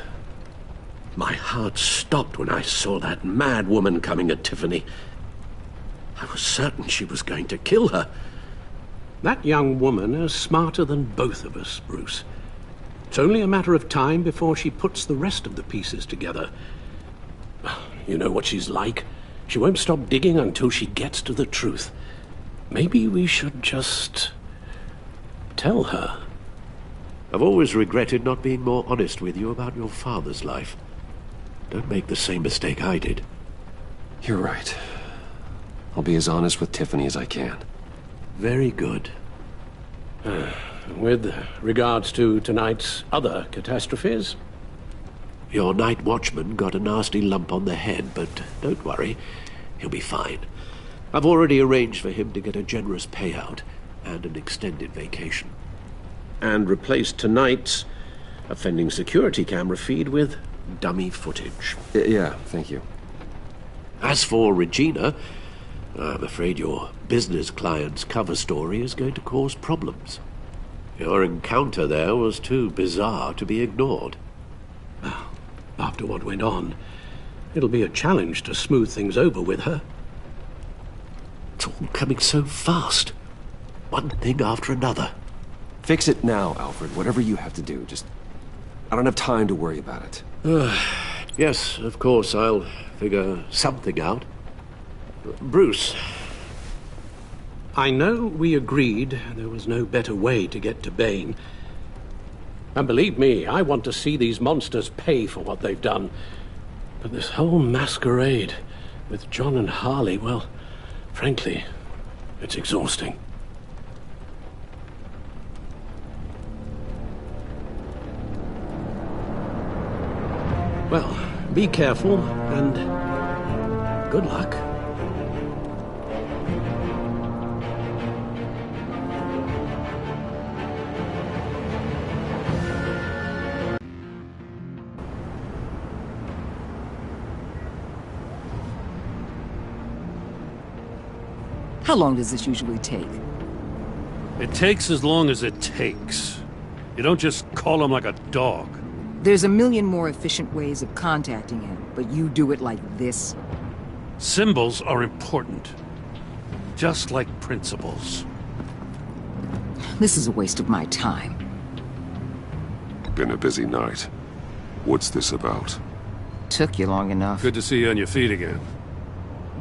My heart stopped when I saw that mad woman coming at Tiffany. I was certain she was going to kill her. That young woman is smarter than both of us, Bruce. It's only a matter of time before she puts the rest of the pieces together. You know what she's like. She won't stop digging until she gets to the truth. Maybe we should just tell her. I've always regretted not being more honest with you about your father's life. Don't make the same mistake I did. You're right. I'll be as honest with Tiffany as I can. Very good. With regards to tonight's other catastrophes? Your night watchman got a nasty lump on the head, but don't worry. He'll be fine. I've already arranged for him to get a generous payout and an extended vacation. And replaced tonight's offending security camera feed with dummy footage. Yeah, thank you. As for Regina, I'm afraid your business client's cover story is going to cause problems. Your encounter there was too bizarre to be ignored. Well, after what went on, it'll be a challenge to smooth things over with her. It's all coming so fast. One thing after another. Fix it now, Alfred. Whatever you have to do. Just... I don't have time to worry about it. Yes, of course, I'll figure something out. Bruce. I know we agreed there was no better way to get to Bane. And believe me, I want to see these monsters pay for what they've done. But this whole masquerade with John and Harley, well, frankly, it's exhausting. Well, be careful, and good luck. How long does this usually take? It takes as long as it takes. You don't just call him like a dog. There's a million more efficient ways of contacting him, but you do it like this? Symbols are important. Just like principles. This is a waste of my time. Been a busy night. What's this about? Took you long enough. Good to see you on your feet again.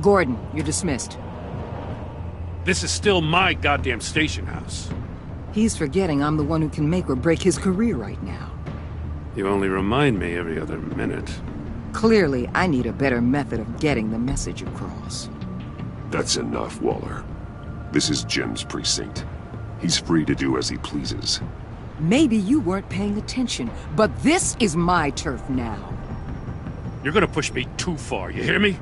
Gordon, you're dismissed. This is still my goddamn station house. He's forgetting I'm the one who can make or break his career right now. You only remind me every other minute. Clearly, I need a better method of getting the message across. That's enough, Waller. This is Jim's precinct. He's free to do as he pleases. Maybe you weren't paying attention, but this is my turf now. You're gonna push me too far, you hear me?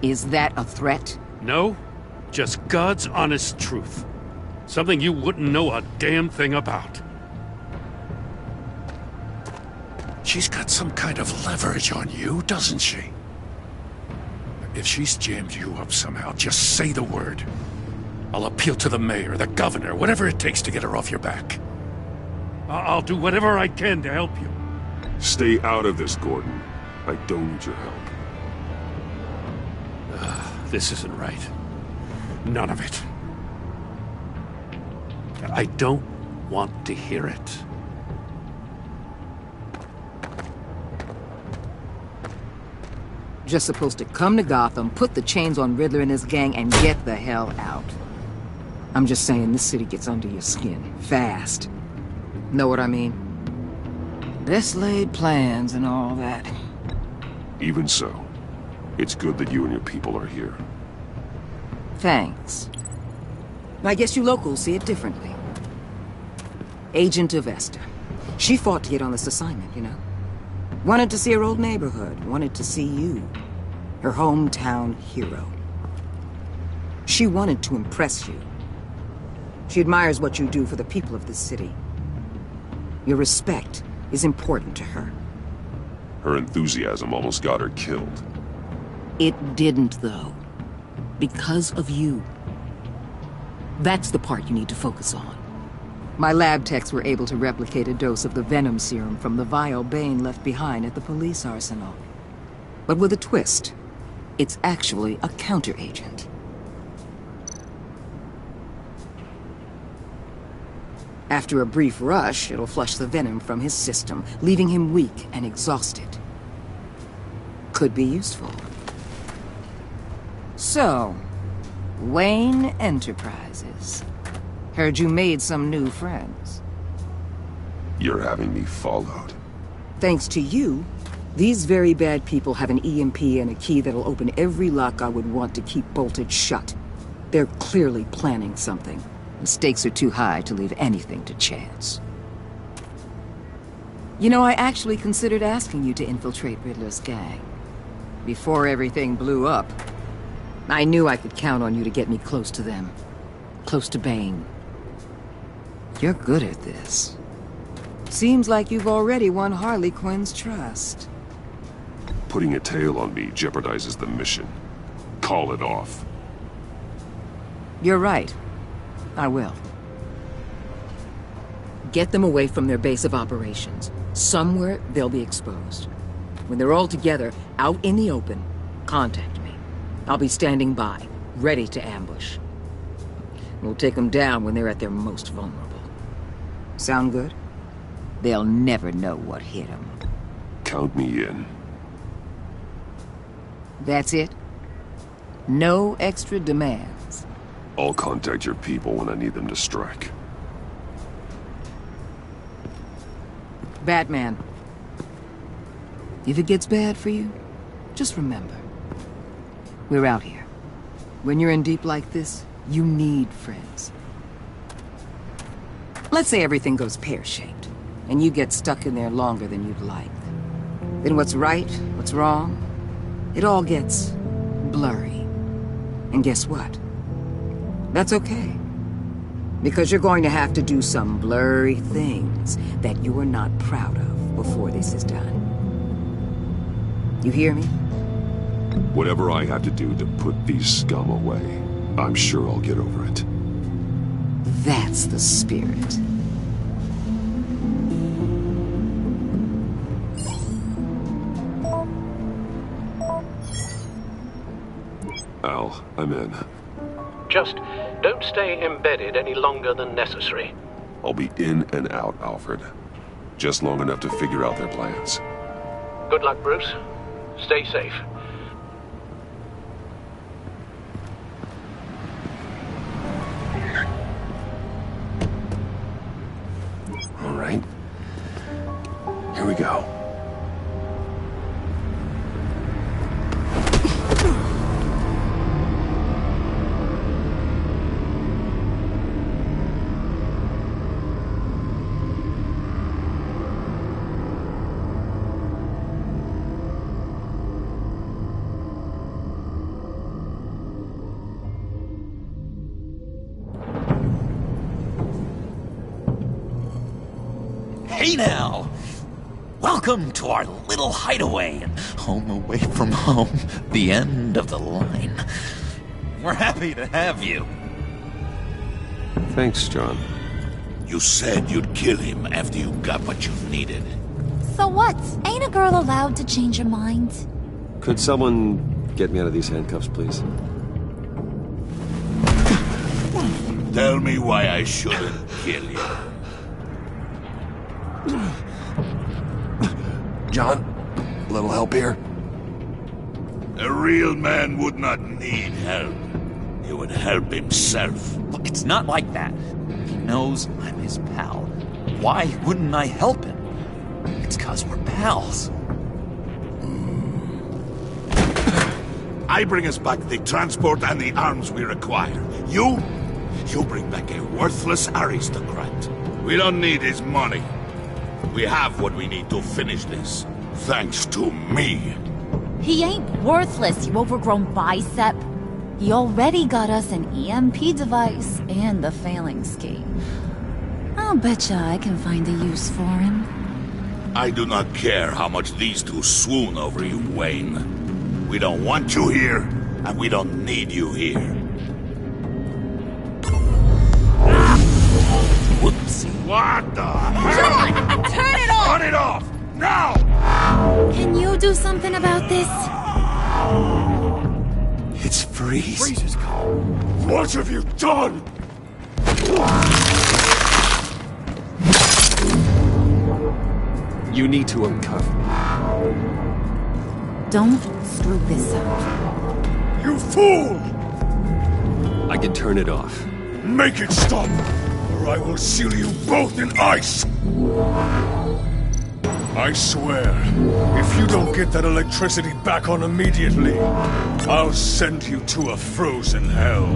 Is that a threat? No, just God's honest truth. Something you wouldn't know a damn thing about. She's got some kind of leverage on you, doesn't she? If she's jammed you up somehow, just say the word. I'll appeal to the mayor, the governor, whatever it takes to get her off your back. I'll do whatever I can to help you. Stay out of this, Gordon. I don't need your help. This isn't right. None of it. I don't want to hear it. Just supposed to come to Gotham, put the chains on Riddler and his gang, and get the hell out. I'm just saying, this city gets under your skin. Fast. Know what I mean? Best laid plans and all that. Even so, it's good that you and your people are here. Thanks. I guess you locals see it differently. Agent of Esther. She fought to get on this assignment, you know? Wanted to see her old neighborhood. Wanted to see you. Her hometown hero. She wanted to impress you. She admires what you do for the people of this city. Your respect is important to her. Her enthusiasm almost got her killed. It didn't, though. Because of you. That's the part you need to focus on. My lab techs were able to replicate a dose of the venom serum from the vial Bane left behind at the police arsenal. But with a twist. It's actually a counteragent. After a brief rush, it'll flush the venom from his system, leaving him weak and exhausted. Could be useful. So, Wayne Enterprises. Heard you made some new friends. You're having me followed. Thanks to you, these very bad people have an EMP and a key that'll open every lock I would want to keep bolted shut. They're clearly planning something. The stakes are too high to leave anything to chance. You know, I actually considered asking you to infiltrate Riddler's gang. Before everything blew up, I knew I could count on you to get me close to them. Close to Bane. You're good at this. Seems like you've already won Harley Quinn's trust. Putting a tail on me jeopardizes the mission. Call it off. You're right. I will. Get them away from their base of operations. Somewhere they'll be exposed. When they're all together, out in the open, contact me. I'll be standing by, ready to ambush. We'll take them down when they're at their most vulnerable. Sound good? They'll never know what hit them. Count me in. That's it? No extra demands? I'll contact your people when I need them to strike. Batman. If it gets bad for you, just remember. We're out here. When you're in deep like this, you need friends. Let's say everything goes pear-shaped, and you get stuck in there longer than you'd like. Then what's right, what's wrong, it all gets blurry. And guess what? That's okay. Because you're going to have to do some blurry things that you are not proud of before this is done. You hear me? Whatever I have to do to put these scum away, I'm sure I'll get over it. That's the spirit. Al, I'm in. Just don't stay embedded any longer than necessary. I'll be in and out, Alfred. Just long enough to figure out their plans. Good luck, Bruce. Stay safe. All right. Here we go. Hey now! Welcome to our little hideaway and home away from home, the end of the line. We're happy to have you. Thanks, John. You said you'd kill him after you got what you needed. So what? Ain't a girl allowed to change her mind? Could someone get me out of these handcuffs, please? Tell me why I shouldn't kill you. John, a little help here? A real man would not need help. He would help himself. Look, it's not like that. He knows I'm his pal. Why wouldn't I help him? It's 'cause we're pals. I bring us back the transport and the arms we require. You bring back a worthless aristocrat. We don't need his money. We have what we need to finish this. Thanks to me. He ain't worthless, you overgrown bicep. He already got us an EMP device and the failing scheme. I I'll betcha I can find a use for him. I do not care how much these two swoon over you, Wayne. We don't want you here, and we don't need you here. Whoopsie. What the hell? John, turn it off! Turn it off! Now! Can you do something about this? It's Freeze. Freeze is coming. What have you done? You need to uncuff me. Don't screw this up. You fool! I can turn it off. Make it stop, or I will seal you both in ice! I swear, if you don't get that electricity back on immediately, I'll send you to a frozen hell.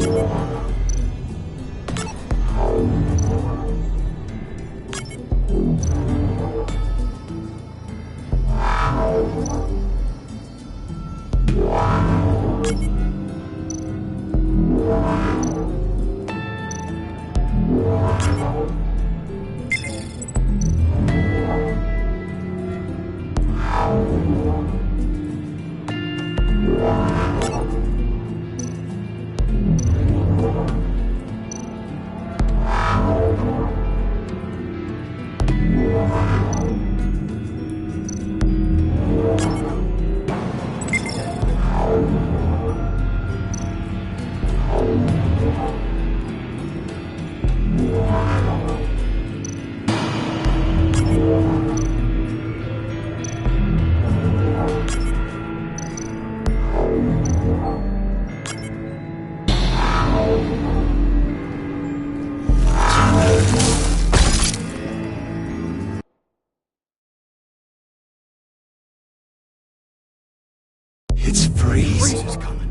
It's Freeze. Freeze is coming.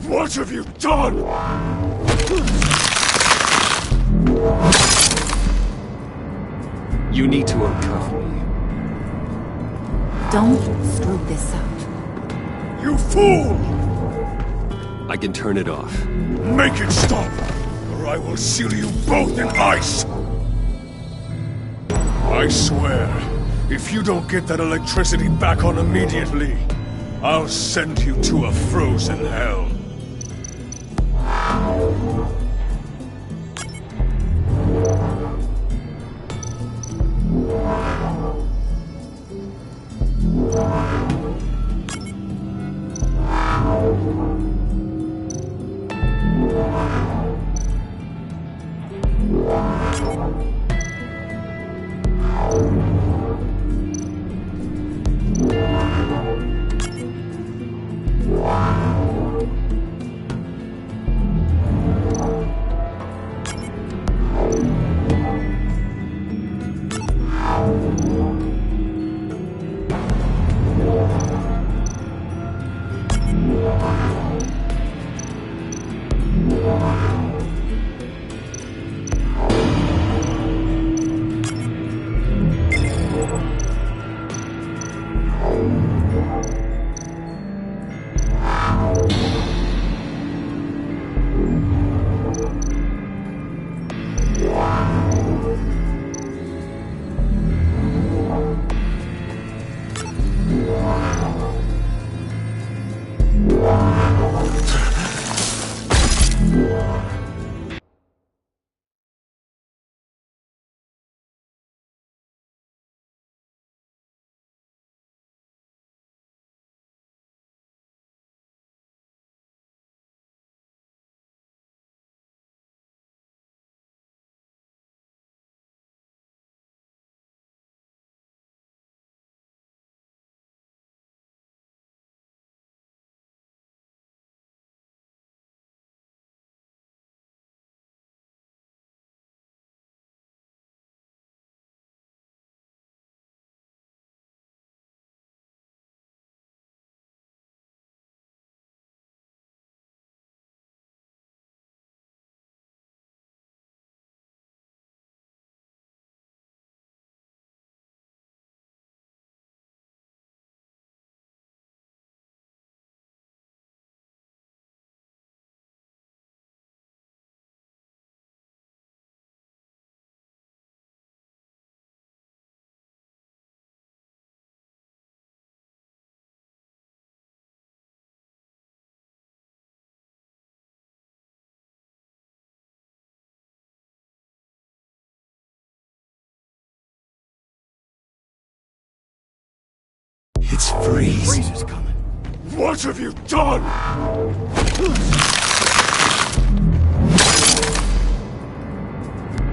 What have you done? You need to uncuff me. Don't screw this up. You fool! I can turn it off. Make it stop, or I will seal you both in ice! I swear, if you don't get that electricity back on immediately, I'll send you to a frozen hell. freeze. Freeze is coming. What have you done?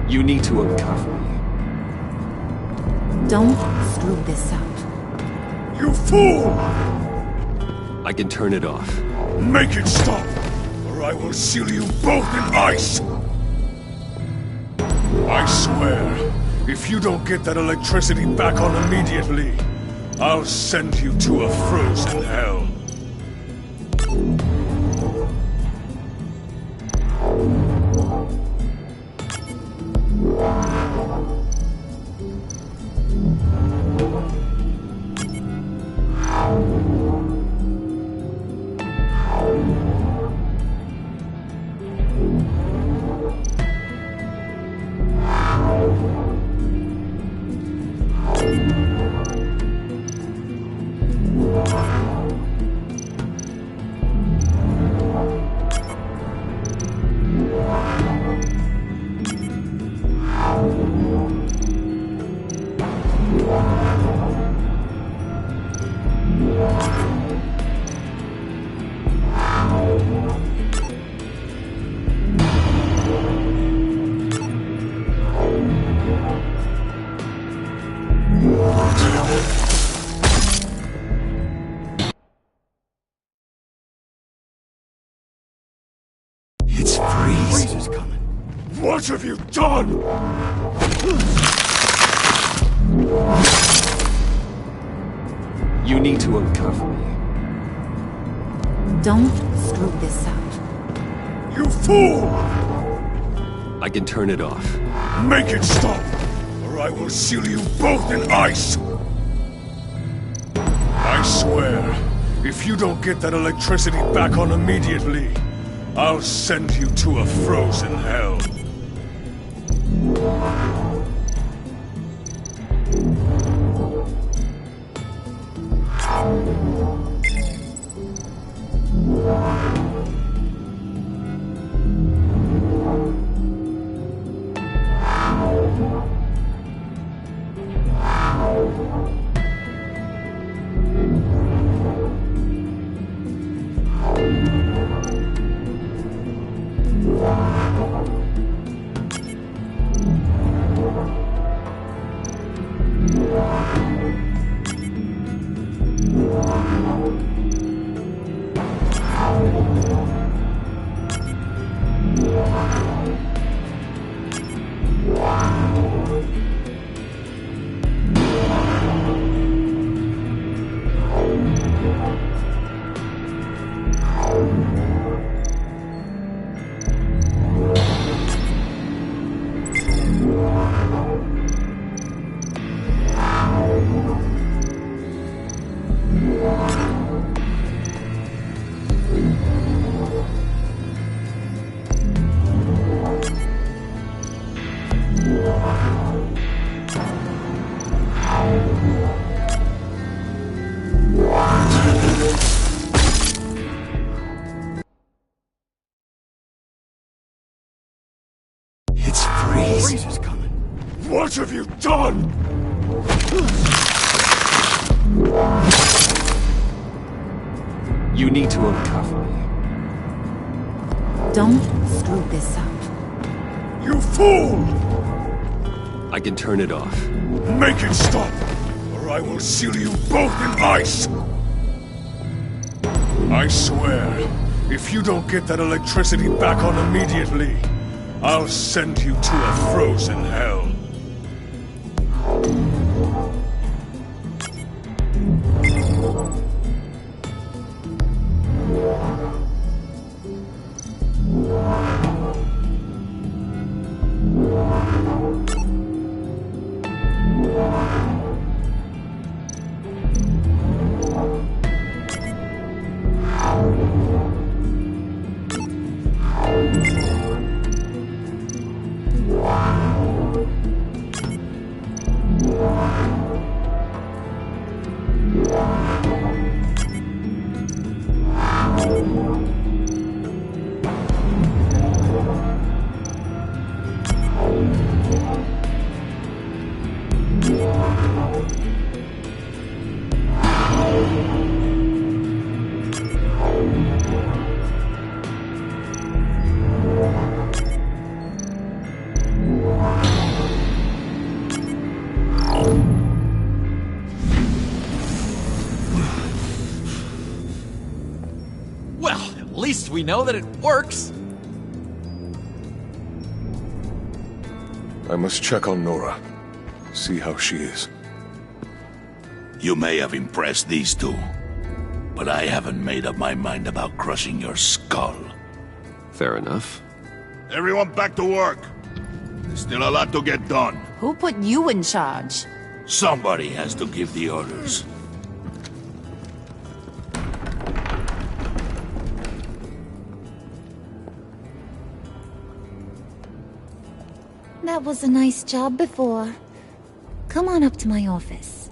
You need to uncover me. Don't screw this up. You fool! I can turn it off. Make it stop, or I will seal you both in ice! I swear, if you don't get that electricity back on immediately, I'll send you to a frozen hell. It's freeze. Freeze is coming. What have you done? You need to uncover me. Don't screw this up. You fool! I can turn it off. Make it stop, or I will seal you both in ice! I swear, if you don't get that electricity back on immediately, I'll send you to a frozen hell. It's freeze. Freeze is coming. What have you done? You need to uncover me. Don't screw this up. You fool! I can turn it off. Make it stop, or I will seal you both in ice! I swear, if you don't get that electricity back on immediately, I'll send you to a frozen hell. least we know that it works. I must check on Nora. See how she is. You may have impressed these two, but I haven't made up my mind about crushing your skull. Fair enough. Everyone back to work. There's still a lot to get done. Who put you in charge? Somebody has to give the orders. That was a nice job before. Come on up to my office.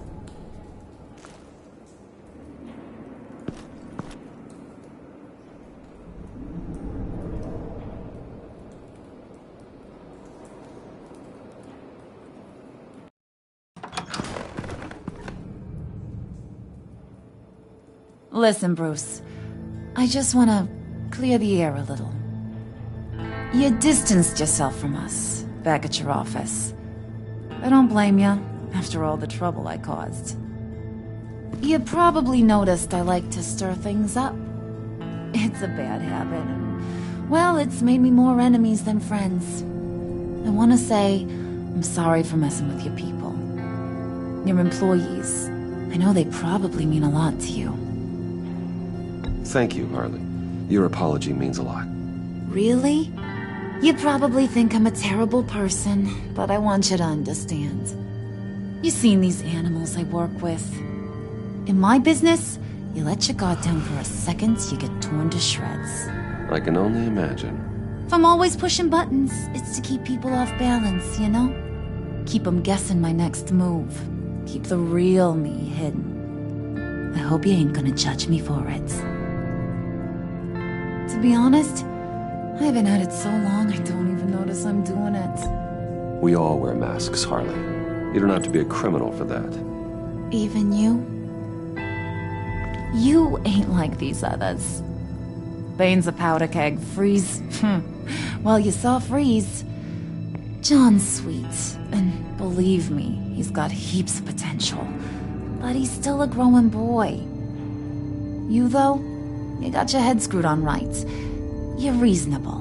Listen, Bruce. I just want to clear the air a little. You distanced yourself from us back at your office. I don't blame you, after all the trouble I caused. You probably noticed I like to stir things up. It's a bad habit, and, well, it's made me more enemies than friends. I want to say I'm sorry for messing with your people. Your employees. I know they probably mean a lot to you. Thank you, Harley. Your apology means a lot. Really? You probably think I'm a terrible person, but I want you to understand. You've seen these animals I work with. In my business, you let your guard down for a second, you get torn to shreds. I can only imagine. If I'm always pushing buttons, it's to keep people off balance, you know? Keep them guessing my next move. Keep the real me hidden. I hope you ain't gonna judge me for it. To be honest, I've been at it so long I don't even notice I'm doing it. We all wear masks, Harley. You don't have to be a criminal for that. Even you? You ain't like these others. Bane's a powder keg. Freeze. Well, you saw Freeze. John's sweet, and believe me, he's got heaps of potential. But he's still a growing boy. You, though, you got your head screwed on right. You're reasonable.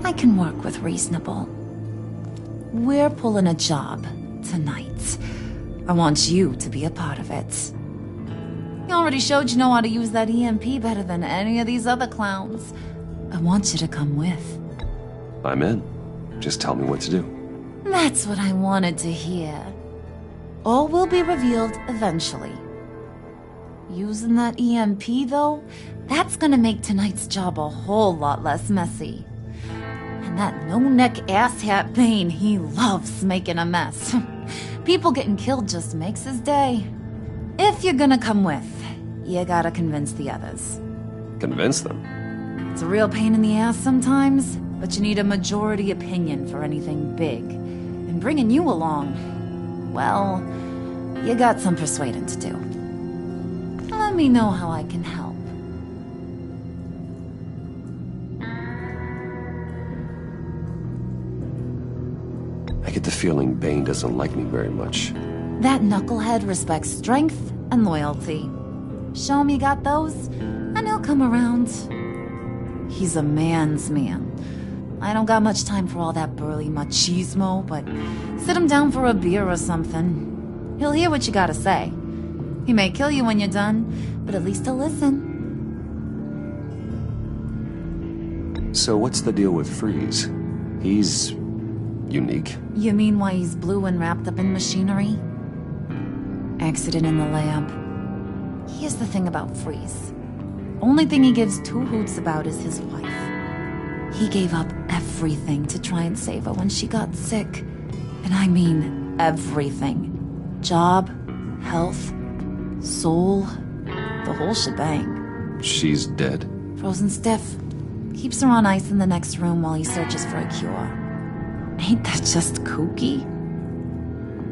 I can work with reasonable. We're pulling a job tonight. I want you to be a part of it. You already showed you know how to use that EMP better than any of these other clowns. I want you to come with. I'm in. Just tell me what to do. That's what I wanted to hear. All will be revealed eventually. Using that EMP, though, that's gonna make tonight's job a whole lot less messy. And that no-neck asshat Bane, he loves making a mess. People getting killed just makes his day. If you're gonna come with, you gotta convince the others. Convince them? It's a real pain in the ass sometimes, but you need a majority opinion for anything big. And bringing you along, well, you got some persuading to do. Let me know how I can help. I get the feeling Bane doesn't like me very much. That knucklehead respects strength and loyalty. Show him you got those, and he'll come around. He's a man's man. I don't got much time for all that burly machismo, but sit him down for a beer or something. He'll hear what you gotta say. He may kill you when you're done, but at least he'll listen. So what's the deal with Freeze? He's unique. You mean why he's blue and wrapped up in machinery? Accident in the lab. Here's the thing about Freeze. Only thing he gives two hoots about is his wife. He gave up everything to try and save her when she got sick. And I mean everything. Job, health, soul, the whole shebang. She's dead? Frozen stiff. Keeps her on ice in the next room while he searches for a cure. Ain't that just kooky?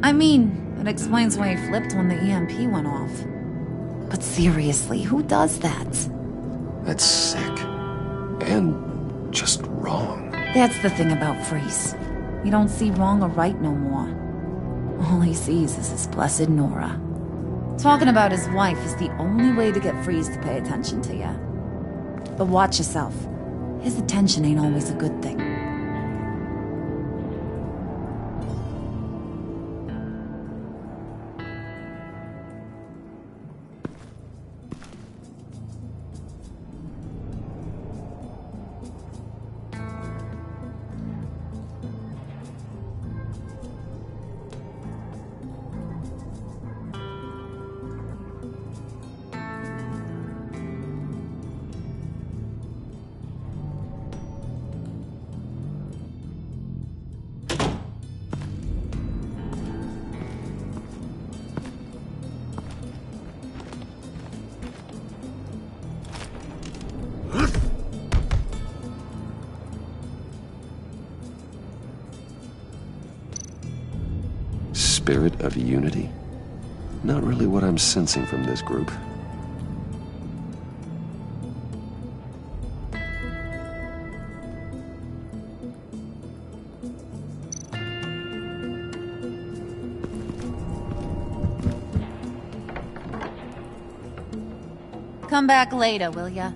I mean, it explains why he flipped when the EMP went off. But seriously, who does that? That's sick. And just wrong. That's the thing about Freeze. He don't see wrong or right no more. All he sees is his blessed Nora. Talking about his wife is the only way to get Freeze to pay attention to you. But watch yourself. His attention ain't always a good thing. Spirit of unity? Not really what I'm sensing from this group. Come back later, will ya?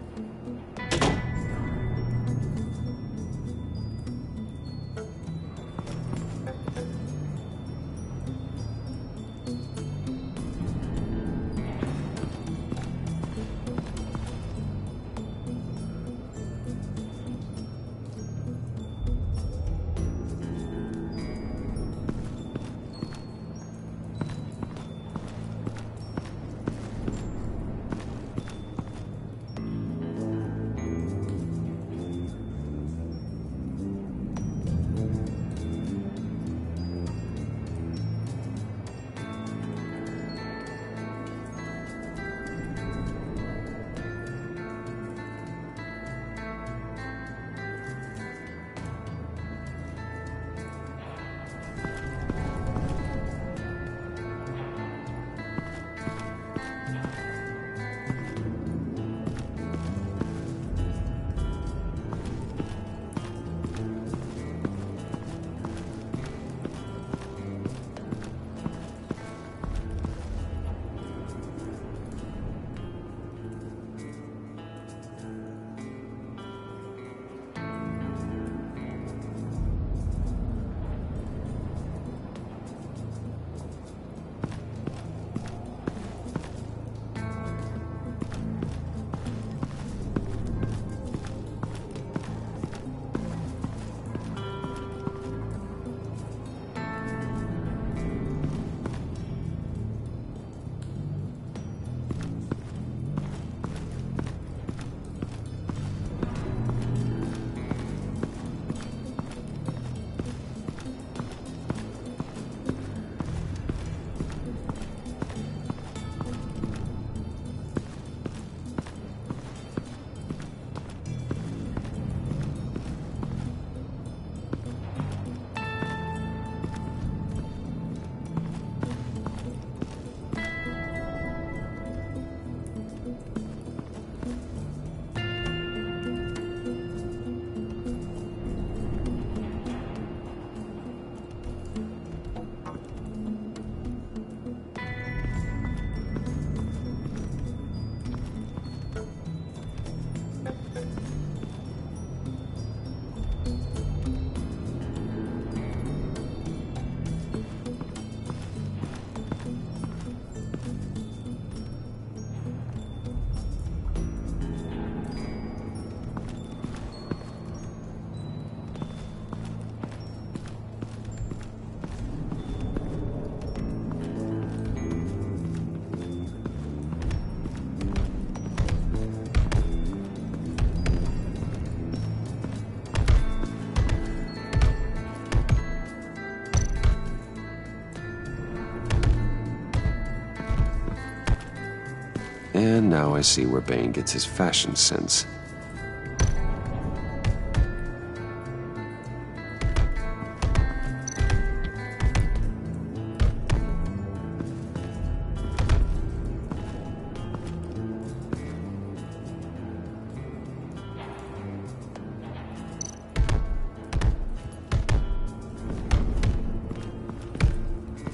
And now I see where Bane gets his fashion sense.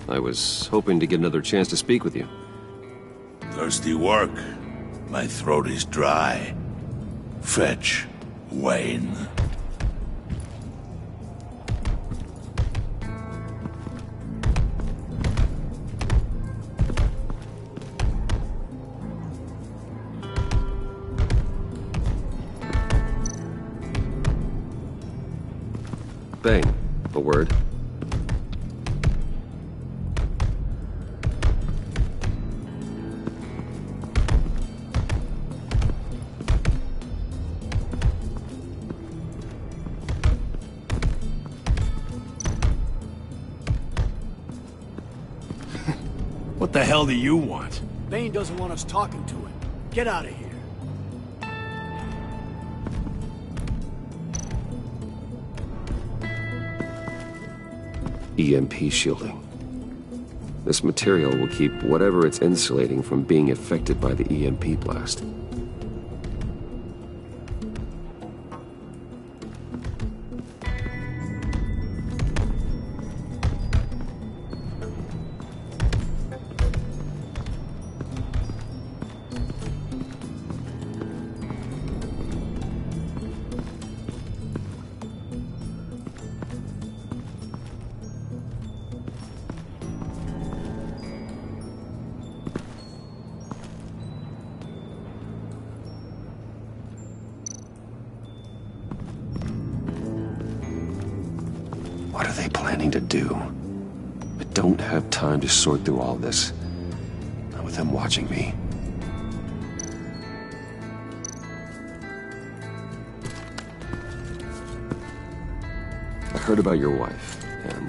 I was hoping to get another chance to speak with you. Thirsty work. My throat is dry. Fetch, Wayne. Bane, a word. What the hell do you want? Bane doesn't want us talking to him. Get out of here. EMP shielding. This material will keep whatever it's insulating from being affected by the EMP blast. What are they planning to do? I don't have time to sort through all this. Not with them watching me. I heard about your wife, and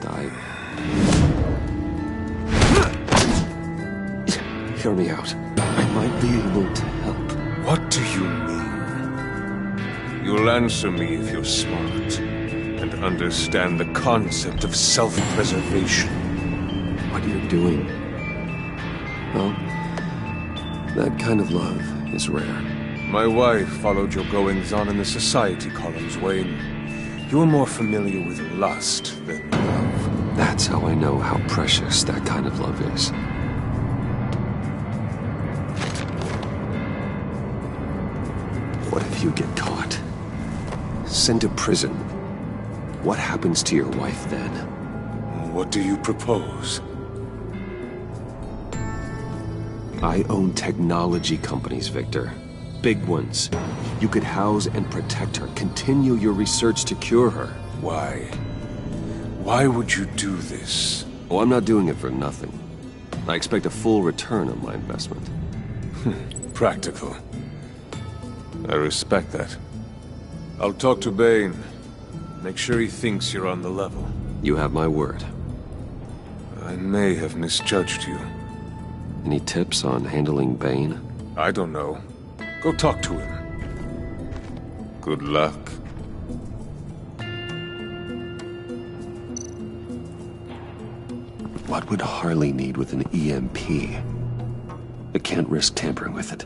Hear me out. I might be able to help. What do you mean? You'll answer me if you're smart and understand the concept of self-preservation. What you're doing. Well, that kind of love is rare. My wife followed your goings-on in the society columns, Wayne. You're more familiar with lust than love. That's how I know how precious that kind of love is. What if you get caught? Sent to prison? What happens to your wife then? What do you propose? I own technology companies, Victor. Big ones. You could house and protect her. Continue your research to cure her. Why? Why would you do this? Oh, I'm not doing it for nothing. I expect a full return on my investment. Practical. I respect that. I'll talk to Bane. Make sure he thinks you're on the level. You have my word. I may have misjudged you. Any tips on handling Bane? I don't know. Go talk to him. Good luck. What would Harley need with an EMP? I can't risk tampering with it.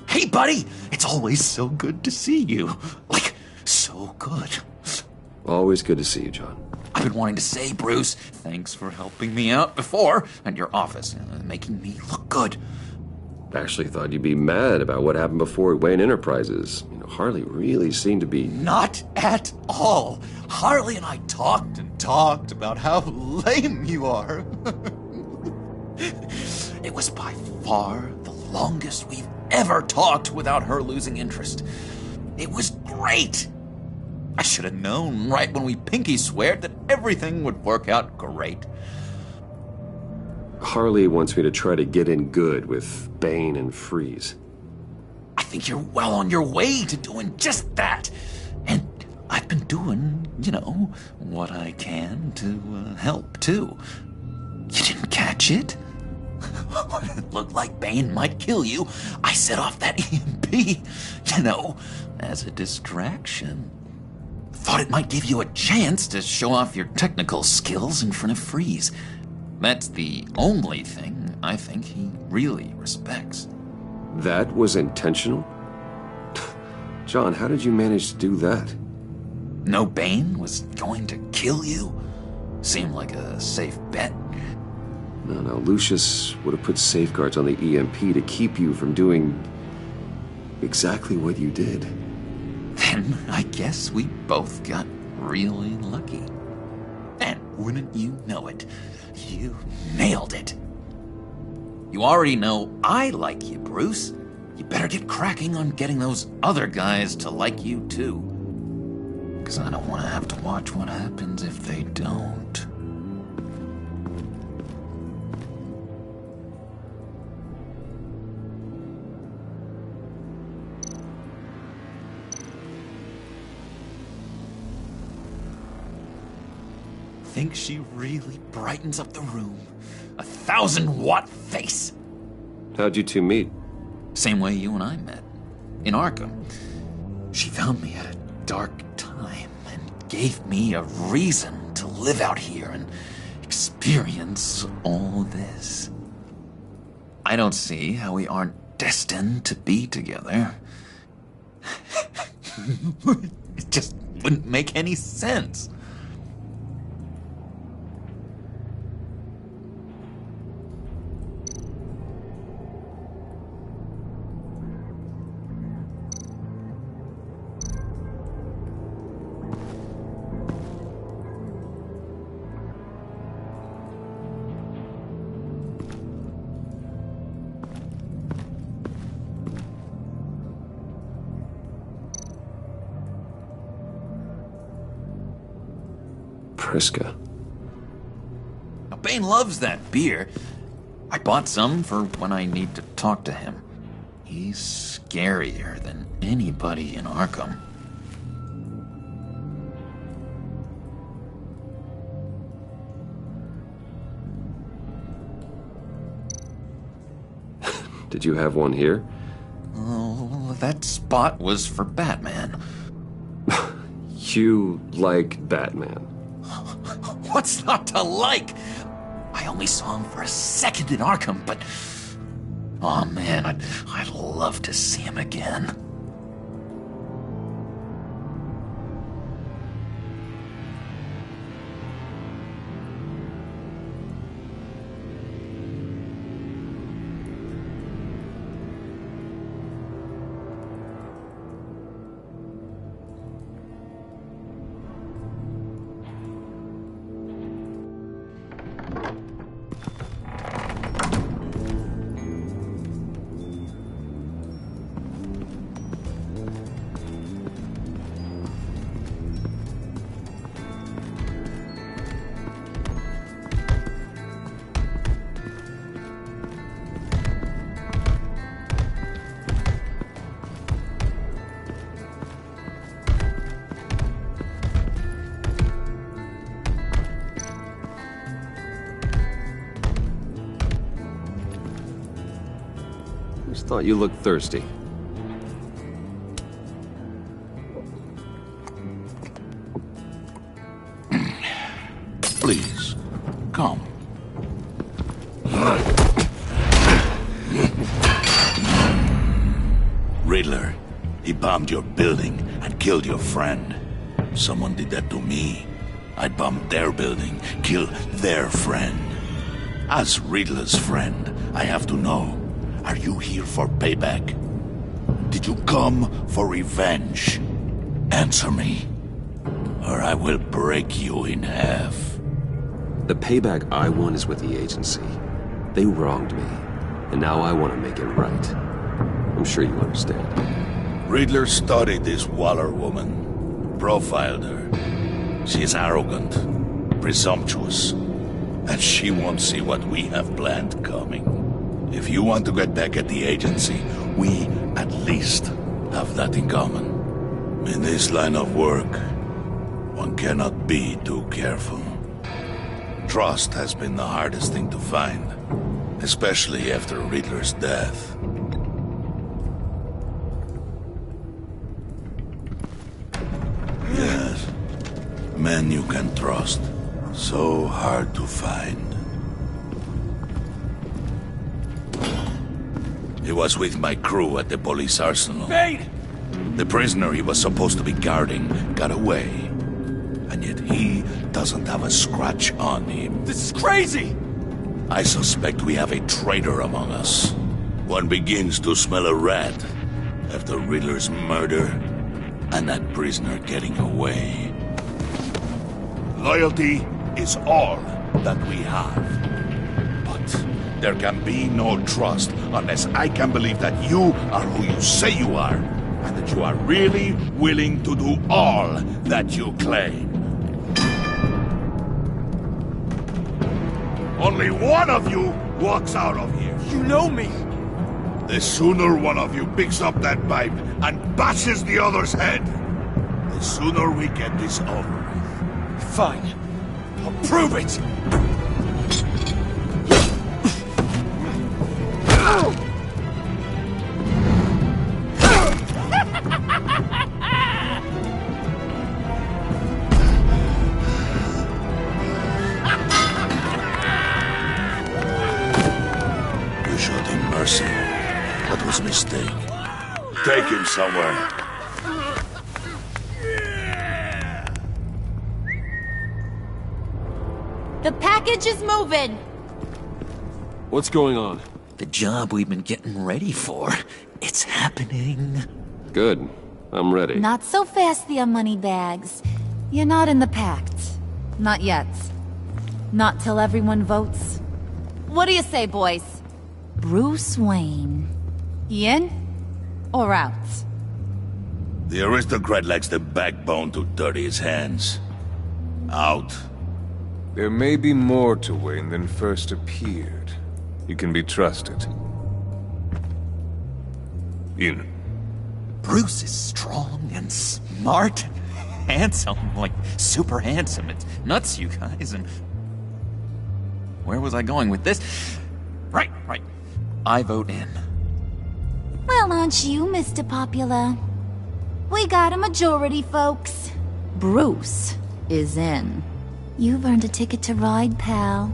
Hey, buddy! It's always so good to see you. Like, so good. Always good to see you, John. I've been wanting to say, Bruce, thanks for helping me out before at your office, making me look good. Actually thought you'd be mad about what happened before at Wayne Enterprises. You know, Harley really seemed to be... Not at all. Harley and I talked and talked about how lame you are. It was by far the longest we've ever talked without her losing interest. It was great! I should have known right when we pinky sweared that everything would work out great. Harley wants me to try to get in good with Bane and Freeze. I think you're well on your way to doing just that. And I've been doing, what I can to help, too. You didn't catch it? It looked like Bane might kill you. I set off that EMP, as a distraction. Thought it might give you a chance to show off your technical skills in front of Freeze. That's the only thing I think he really respects. That was intentional? John, how did you manage to do that? No Bane was going to kill you? Seemed like a safe bet. No, Lucius would have put safeguards on the EMP to keep you from doing exactly what you did. Then I guess we both got really lucky. And wouldn't you know it, you nailed it. You already know I like you, Bruce. You better get cracking on getting those other guys to like you, too. Because I don't want to have to watch what happens if they don't. Think she really brightens up the room. 1,000-watt face. How'd you two meet? Same way you and I met. In Arkham. She found me at a dark time and gave me a reason to live out here and experience all this. I don't see how we aren't destined to be together. It just wouldn't make any sense. Priska. Now, Bane loves that beer. I bought some for when I need to talk to him. He's scarier than anybody in Arkham. Did you have one here? Oh, that spot was for Batman. You like Batman? What's not to like? I only saw him for a second in Arkham, but... oh man, I'd love to see him again. Thought you looked thirsty. Please, come. Riddler, he bombed your building and killed your friend. Someone did that to me. I'd bomb their building, kill their friend. As Riddler's friend, I have to know. Are you here for payback? Did you come for revenge? Answer me, or I will break you in half. The payback I want is with the agency. They wronged me. And now I want to make it right. I'm sure you understand. Riddler studied this Waller woman, profiled her. She is arrogant, presumptuous, and she won't see what we have planned coming. If you want to get back at the agency, we at least have that in common. In this line of work, one cannot be too careful. Trust has been the hardest thing to find, especially after Riddler's death. Yes, men you can trust. So hard to find. He was with my crew at the police arsenal. Bane! The prisoner he was supposed to be guarding got away. And yet he doesn't have a scratch on him. This is crazy! I suspect we have a traitor among us. One begins to smell a rat after Riddler's murder and that prisoner getting away. Loyalty is all that we have. But there can be no trust unless I can believe that you are who you say you are, and that you are really willing to do all that you claim. Only one of you walks out of here. You know me! The sooner one of you picks up that pipe and bashes the other's head, the sooner we get this over with. Fine. I'll prove it! You showed him mercy. That was a mistake. Take him somewhere. The package is moving! What's going on? The job we've been getting ready for. It's happening. Good. I'm ready. Not so fast, the Moneybags. You're not in the pact. Not yet. Not till everyone votes. What do you say, boys? Bruce Wayne. In or out? The aristocrat lacks the backbone to dirty his hands. Out. There may be more to Wayne than first appeared. You can be trusted. In. Bruce is strong and smart and handsome, like super handsome. It's nuts, you guys, and... Where was I going with this? Right. I vote in. Well, aren't you, Mr. Popular? We got a majority, folks. Bruce is in. You've earned a ticket to ride, pal.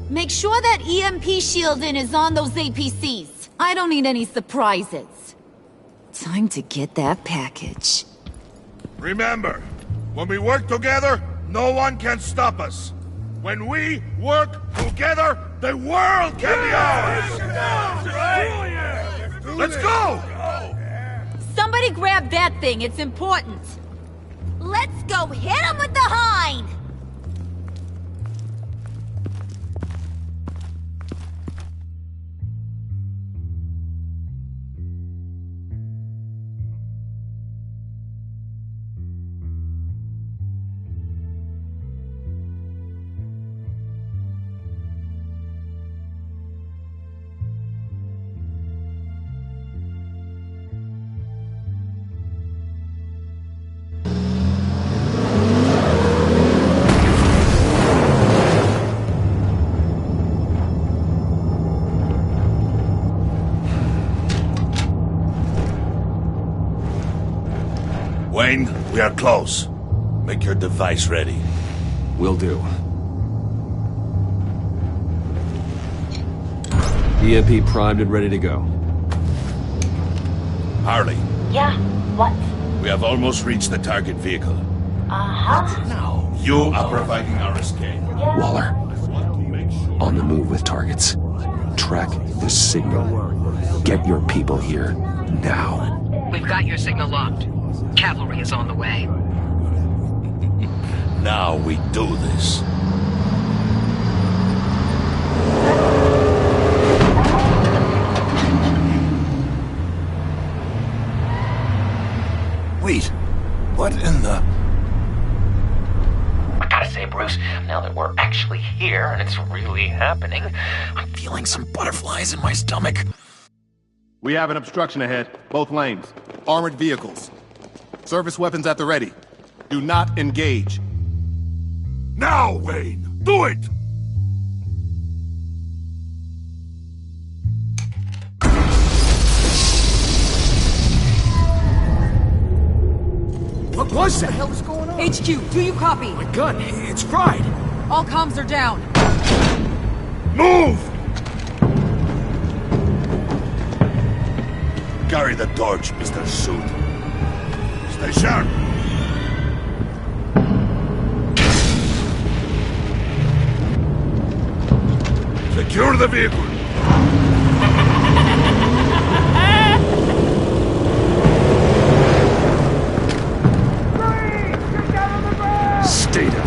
Make sure that EMP shielding is on those APCs. I don't need any surprises. Time to get that package. Remember, when we work together, no one can stop us. When we work together, the world can be ours! Let's go! Somebody grab that thing, it's important. Let's go hit him with the hind! Wayne, we are close. Make your device ready. Will do. EMP primed and ready to go. Harley. Yeah, what? We have almost reached the target vehicle. Uh-huh. Now, you are providing our escape. Waller. On the move with targets. Track the signal. Get your people here, now. We've got your signal locked. Cavalry is on the way. Now we do this. Wait, what in the... I gotta say, Bruce, now that we're actually here and it's really happening, I'm feeling some butterflies in my stomach. We have an obstruction ahead, both lanes. Armored vehicles. Service weapons at the ready. Do not engage. Now, Wayne! Do it! What was that? What the hell is going on? HQ, do you copy? My gun, it's fried. All comms are down. Move! Carry the torch, Mr. Suit. Stay sharp. Secure the vehicle. Stay down.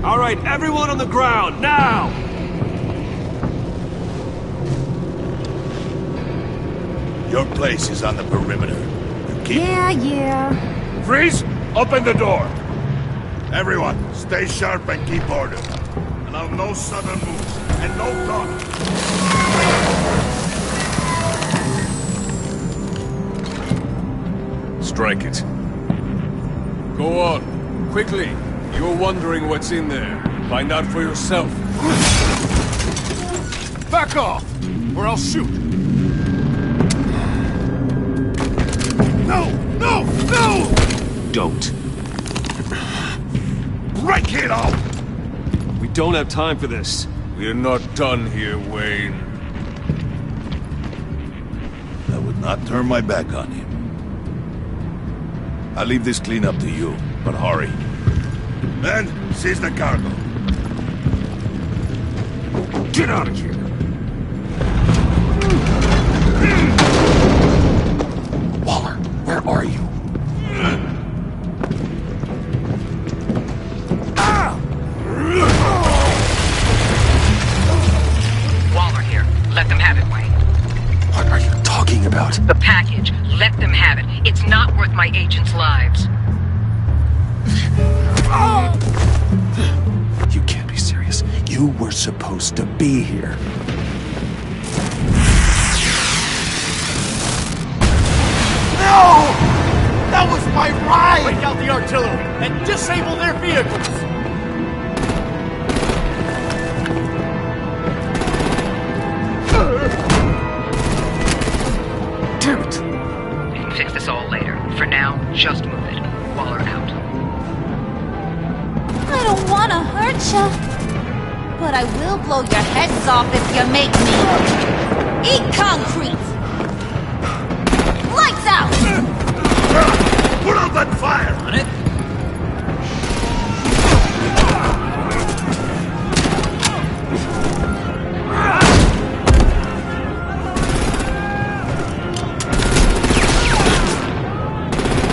All right, everyone on the ground, now! Your place is on the perimeter. Yeah. Freeze! Open the door! Everyone, stay sharp and keep order. Allow no sudden moves, and no talk. Strike it. Go on, quickly. You're wondering what's in there. Find out for yourself. Back off, or I'll shoot. No! No! No! Don't. Break it out! We don't have time for this. We're not done here, Wayne. I would not turn my back on him. I'll leave this cleanup to you, but hurry. Men, seize the cargo. Get out of here! Waller, where are you? Waller here. Let them have it, Wayne. What are you talking about? The package. Let them have it. It's not worth my agents' lives. You can't be serious. You were supposed to be here. No! That was my ride! Break out the artillery and disable their vehicles! Damn it! We can fix this all later. For now, just move it. Waller out. I don't want to hurt you, but I will blow your heads off if you make me. Eat concrete! Lights out! Put out that fire! On it?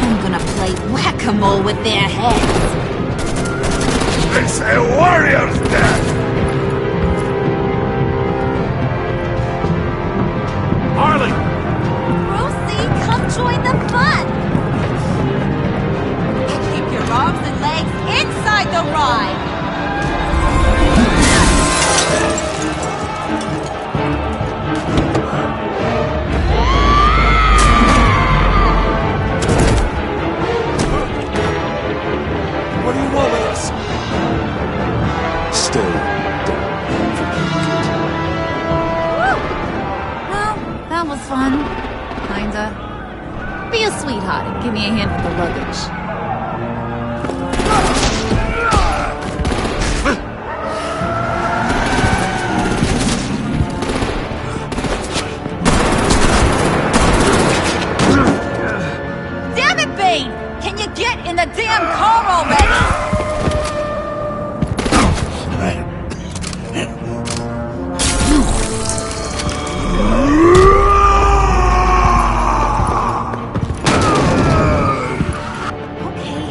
I'm gonna play whack-a-mole with their heads. It's a warrior's death! Harley! Rosie, come join the fun! Keep your arms and legs inside the ride! What do you want with us? Stay down. Well, that was fun. Kinda. Be a sweetheart and give me a hand with the luggage. Damn it, Bane! Can you get in the damn car already? Okay,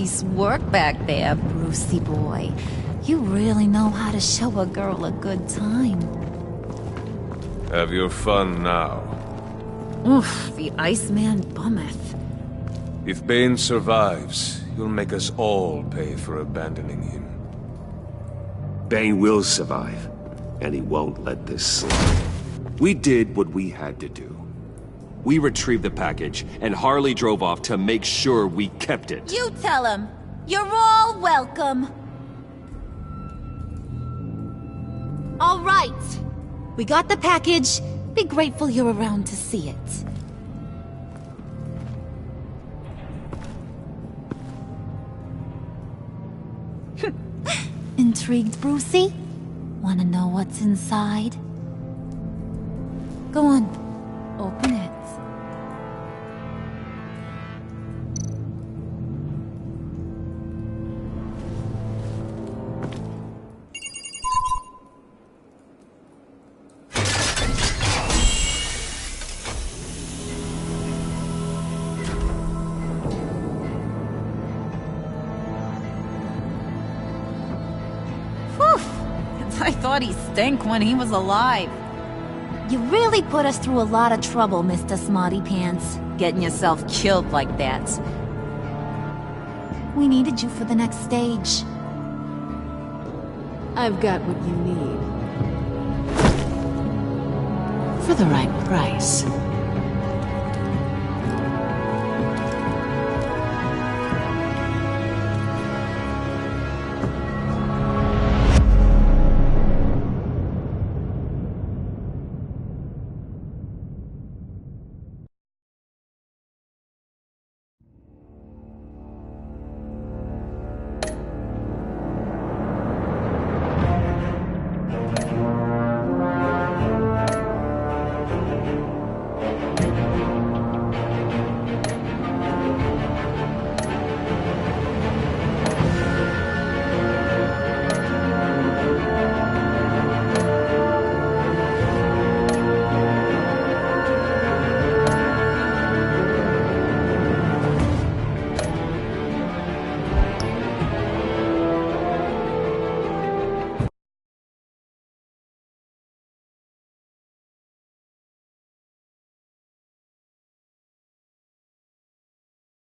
Nice work back there, Brucey boy. You really know how to show a girl a good time. Have your fun now. Oof, the Iceman bummeth. If Bane survives, you'll make us all pay for abandoning him. Bane will survive, and he won't let this slide. We did what we had to do. We retrieved the package, and Harley drove off to make sure we kept it. You tell him. You're all welcome. All right. We got the package. Be grateful you're around to see it. Intrigued, Brucey? Wanna know what's inside? Go on. Open it. I thought he stank when he was alive. You really put us through a lot of trouble, Mr. Smarty Pants. Getting yourself killed like that. We needed you for the next stage. I've got what you need. For the right price.